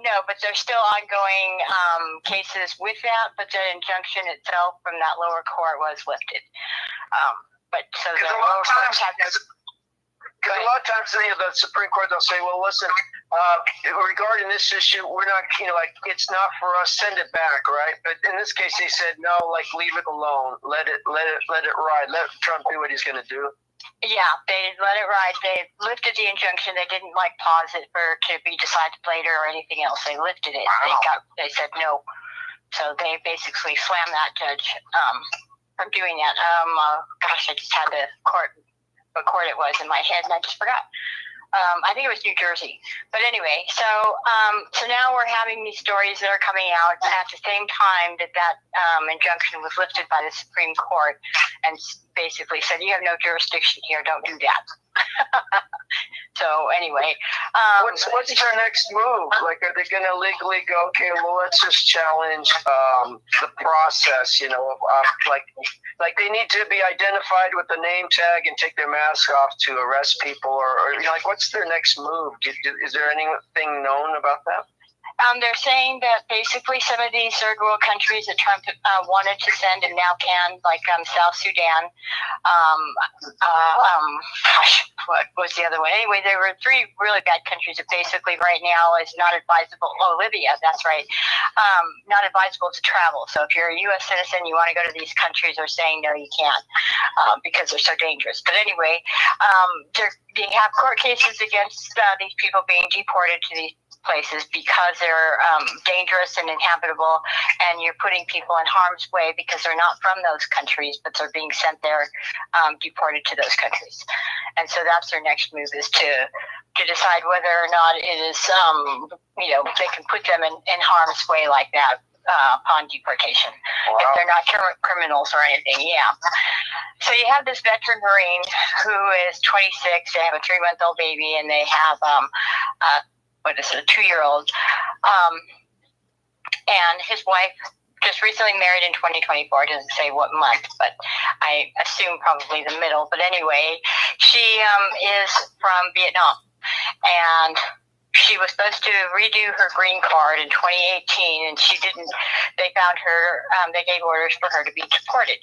No, but there's still ongoing cases with that, but the injunction itself from that lower court was lifted. But so the lower courts have no. Because a lot of times the Supreme Court, they'll say, well, listen, regarding this issue, we're not, it's not for us, send it back, right? But in this case, they said, no, leave it alone. Let it ride. Let Trump do what he's going to do. Yeah, they let it ride. They lifted the injunction. They didn't pause it to be decided later or anything else. They lifted it. Wow. They said no. So they basically slammed that judge from doing that. Gosh, I just had what court it was in my head, and I just forgot. I think it was New Jersey. But anyway, so now we're having these stories that are coming out at the same time that injunction was lifted by the Supreme Court and basically said, you have no jurisdiction here, don't do that. So anyway. What's their next move? Are they going to legally go, okay, well, let's just challenge the process, like they need to be identified with the name tag and take their mask off to arrest people, or what's their next move? Is there anything known about that? They're saying that basically some of these third world countries that Trump wanted to send and now can, like South Sudan, what was the other one? Anyway, there were 3 really bad countries that basically right now is not advisable. Oh, Libya, that's right. Not advisable to travel. So if you're a U.S. citizen, you want to go to these countries, they're saying no, you can't because they're so dangerous. But anyway, they have court cases against these people being deported to these places because they're dangerous and inhabitable, and you're putting people in harm's way because they're not from those countries, but they're being sent there, deported to those countries. And so that's their next move, is to decide whether or not it is, they can put them in harm's way like that upon deportation. Wow. If they're not criminals or anything, yeah. So you have this veteran Marine who is 26, they have a 3-month-old baby, and they have a 2-year-old, and his wife just recently married in 2024. It doesn't say what month, but I assume probably the middle. But anyway, she is from Vietnam, and she was supposed to redo her green card in 2018, and she didn't. They found her. They gave orders for her to be deported.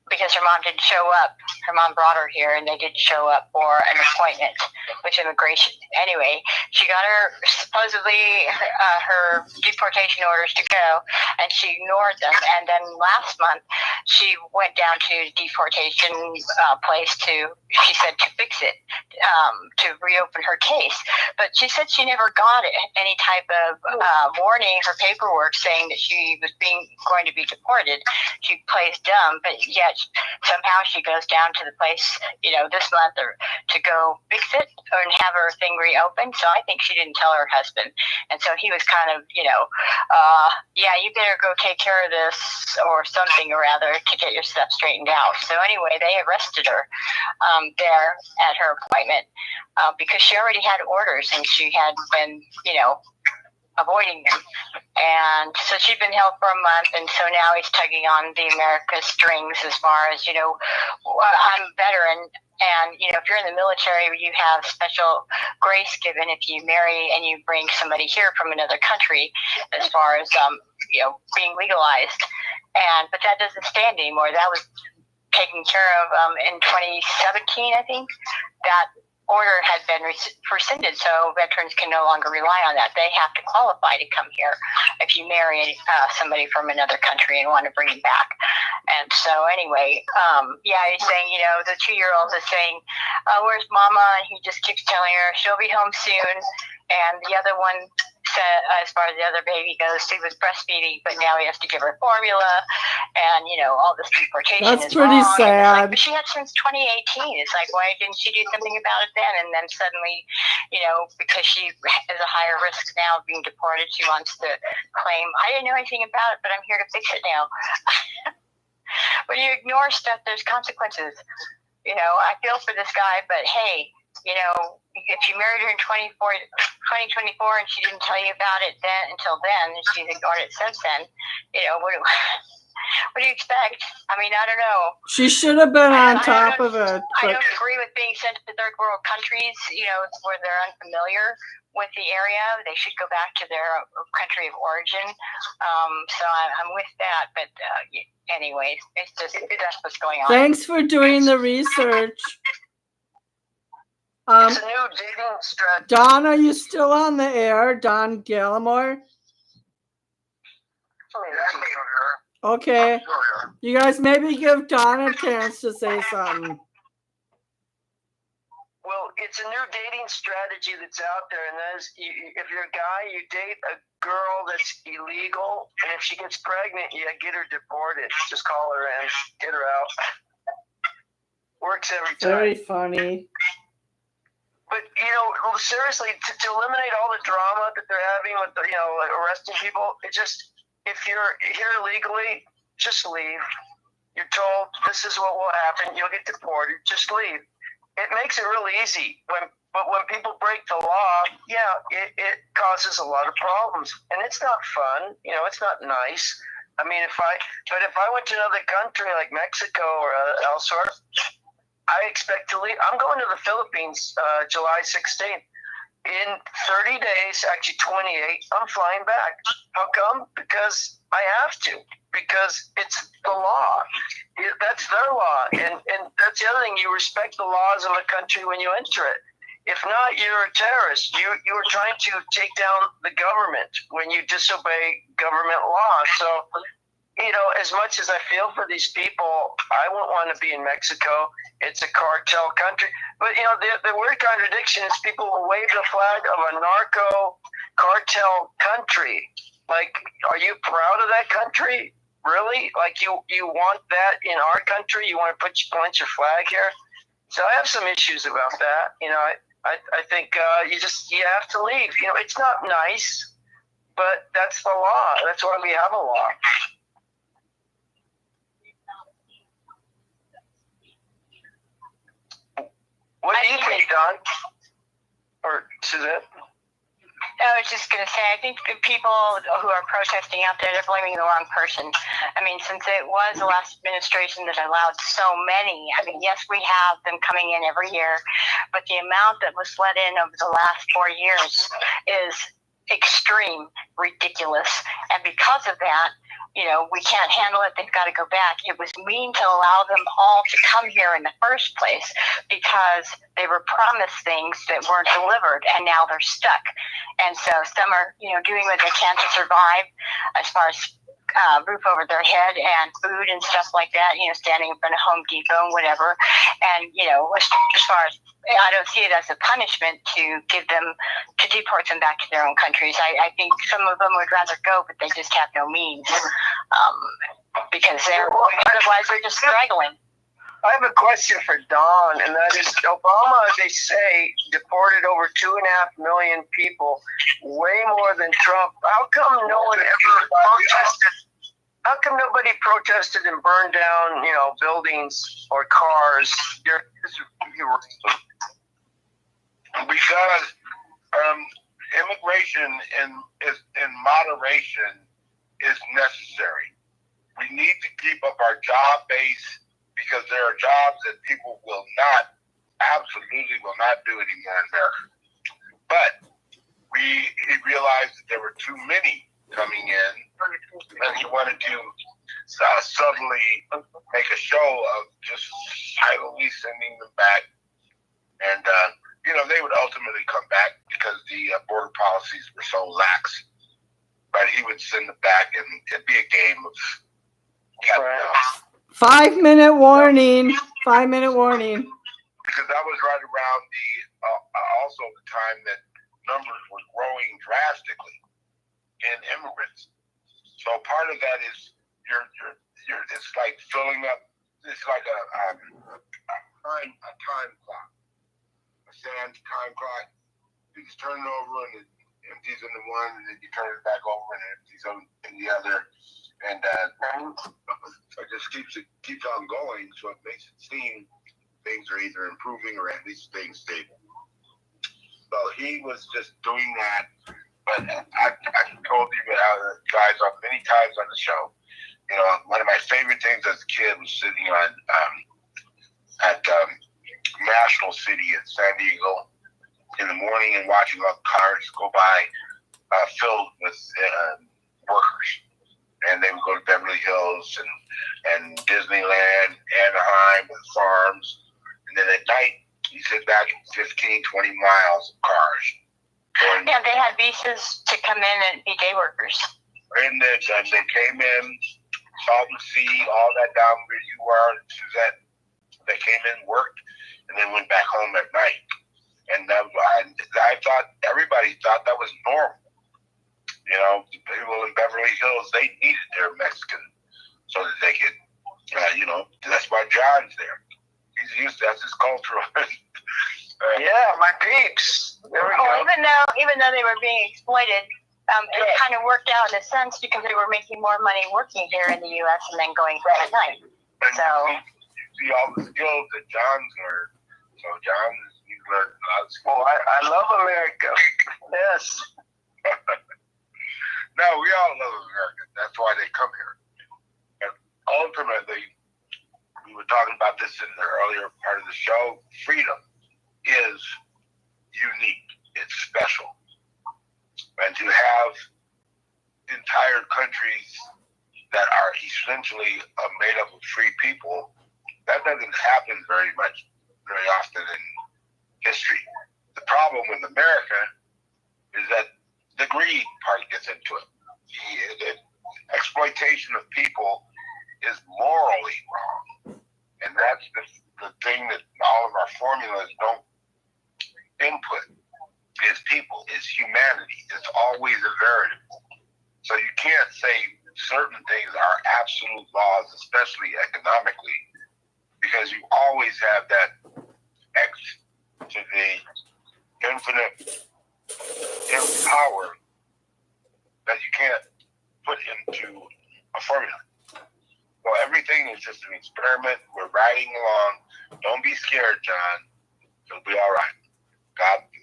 Because her mom didn't show up. Her mom brought her here, and they didn't show up for an appointment with immigration. Anyway, she got supposedly her deportation orders to go, and she ignored them. And then last month, she went down to deportation place she said to fix it, to reopen her case. But she said she never got any type of warning, her paperwork saying that she was going to be deported. She plays dumb, but yet somehow she goes down to the place, this month to go fix it and have her thing reopened. So I think she didn't tell her husband. And so he was kind of, yeah, you better go take care of this or something or other to get your stuff straightened out. So anyway, they arrested her there at her appointment because she already had orders and she had been, avoiding them. And so she'd been held for a month, and so now he's tugging on the America strings as far as, I'm a veteran. And, if you're in the military, you have special grace given if you marry and you bring somebody here from another country as far as, being legalized. But that doesn't stand anymore. That was taken care of in 2017, I think. That order had been rescinded, so veterans can no longer rely on that. They have to qualify to come here if you marry somebody from another country and want to bring them back. And so anyway, he's saying, the 2-year-old is saying, where's Mama? And he just keeps telling her she'll be home soon. And the other one said, as far as the other baby goes, he was breastfeeding, but now he has to give her formula, and all this deportation That's is pretty wrong. sad. But she had since 2018. It's like, why didn't she do something about it then? And then suddenly, because she is a higher risk now of being deported, she wants to claim, I didn't know anything about it, but I'm here to fix it now. When you ignore stuff, there's consequences. I feel for this guy, but hey, if you married her in 2024 and she didn't tell you about it then until then, and she's ignored it since then, what do you expect? I mean, I don't know. She should have been on top of it. I don't agree with being sent to third world countries, where they're unfamiliar with the area. They should go back to their country of origin. So I'm with that. But anyways, that's what's going on. Thanks for doing the research. It's a new dating strategy. Don, are you still on the air? Don Gallimore? Okay. You guys maybe give Don a chance to say something. Well, it's a new dating strategy that's out there, and that is, if you're a guy, you date a girl that's illegal, and if she gets pregnant, you get her deported. Just call her in, get her out. Works every time. Very funny. But, seriously, to eliminate all the drama that they're having with, arresting people, if you're here illegally, just leave. You're told this is what will happen. You'll get deported. Just leave. It makes it really easy. But when people break the law, it causes a lot of problems. And it's not fun. It's not nice. I mean, if I went to another country like Mexico or elsewhere, I expect to leave. I'm going to the Philippines July 16th. In 30 days, actually 28, I'm flying back. How come? Because I have to. Because it's the law. That's their law. And that's the other thing. You respect the laws of a country when you enter it. If not, you're a terrorist. You are trying to take down the government when you disobey government law. So, as much as I feel for these people, I wouldn't want to be in Mexico. It's a cartel country. But, the weird contradiction is people will wave the flag of a narco cartel country. Like, are you proud of that country? Really? Like, you want that in our country? You want to plant your flag here? So I have some issues about that. I think you have to leave. It's not nice, but that's the law. That's why we have a law. What do you think, Don? Or Suzette? I was just going to say, I think the people who are protesting out there, they're blaming the wrong person. I mean, since it was the last administration that allowed so many, yes, we have them coming in every year, but the amount that was let in over the last 4 years is extreme, ridiculous. And because of that, we can't handle it. They've got to go back. It was mean to allow them all to come here in the first place because they were promised things that weren't delivered, and now they're stuck. And so some are, doing what they can to survive as far as roof over their head and food and stuff like that, standing in front of Home Depot and whatever. And, as far as, I don't see it as a punishment to deport them back to their own countries. I think some of them would rather go, but they just have no means because otherwise they're just struggling. I have a question for Don, and that is, Obama, they say, deported over 2.5 million people, way more than Trump. How come no one ever protested? How come nobody protested and burned down, buildings or cars? Because it immigration in moderation is necessary. We need to keep up our job base because there are jobs that people absolutely will not do anymore in America. But he realized that there were too many coming in, and he wanted to subtly make a show of just silently sending them back. And, they would ultimately come back because the border policies were so lax. But he would send them back, and it'd be a game of cat and mouse. 5-minute warning. 5-minute warning. Because that was right around also the time that numbers were growing drastically in immigrants. So part of that is it's like filling up. It's like a time clock, a sand time clock. You just turn it over and it empties into one, and then you turn it back over and it empties in the other, and it just keeps on going. So it makes it seem things are either improving or at least staying stable. So he was just doing that. But I told you guys many times on the show, one of my favorite things as a kid was sitting on at National City in San Diego in the morning and watching all the cars go by filled with workers. And they would go to Beverly Hills and Disneyland, Anaheim, and farms. And then at night, you sit back in 15, 20 miles of cars. Yeah, they had visas to come in and be day workers. And they came in, saw the sea, all that down where you are, Suzette. They came in, worked, and then went back home at night. And I thought, everybody thought that was normal. The people in Beverly Hills, they needed their Mexican so that they could, that's why John's there. He's used to, that's his culture. Yeah, my peeps. There we go. Even though they were being exploited, it kind of worked out in a sense because they were making more money working here in the U.S. and then going home at night. And So you see all the skills that John's learned. So he's learned a lot of skills. Oh, I love America. Yes. No, we all love America. That's why they come here. And ultimately, we were talking about this in the earlier part of the show, freedom is unique. It's special. And to have entire countries that are essentially made up of free people, that doesn't happen very often in history. The problem with America is that the greed part gets into it. The exploitation of people is morally wrong. And that's the thing that all of our formulas don't input is people, is humanity. It's always a variable. So you can't say certain things are absolute laws, especially economically, because you always have that X to the infinite power that you can't put into a formula. So everything is just an experiment. We're riding along. Don't be scared, John. It'll be all right.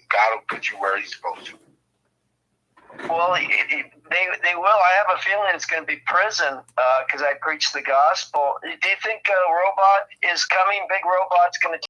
God will put you where he's supposed to. Well, they will. I have a feeling it's going to be prison because I preach the gospel. Do you think a robot is coming? Big robot's going to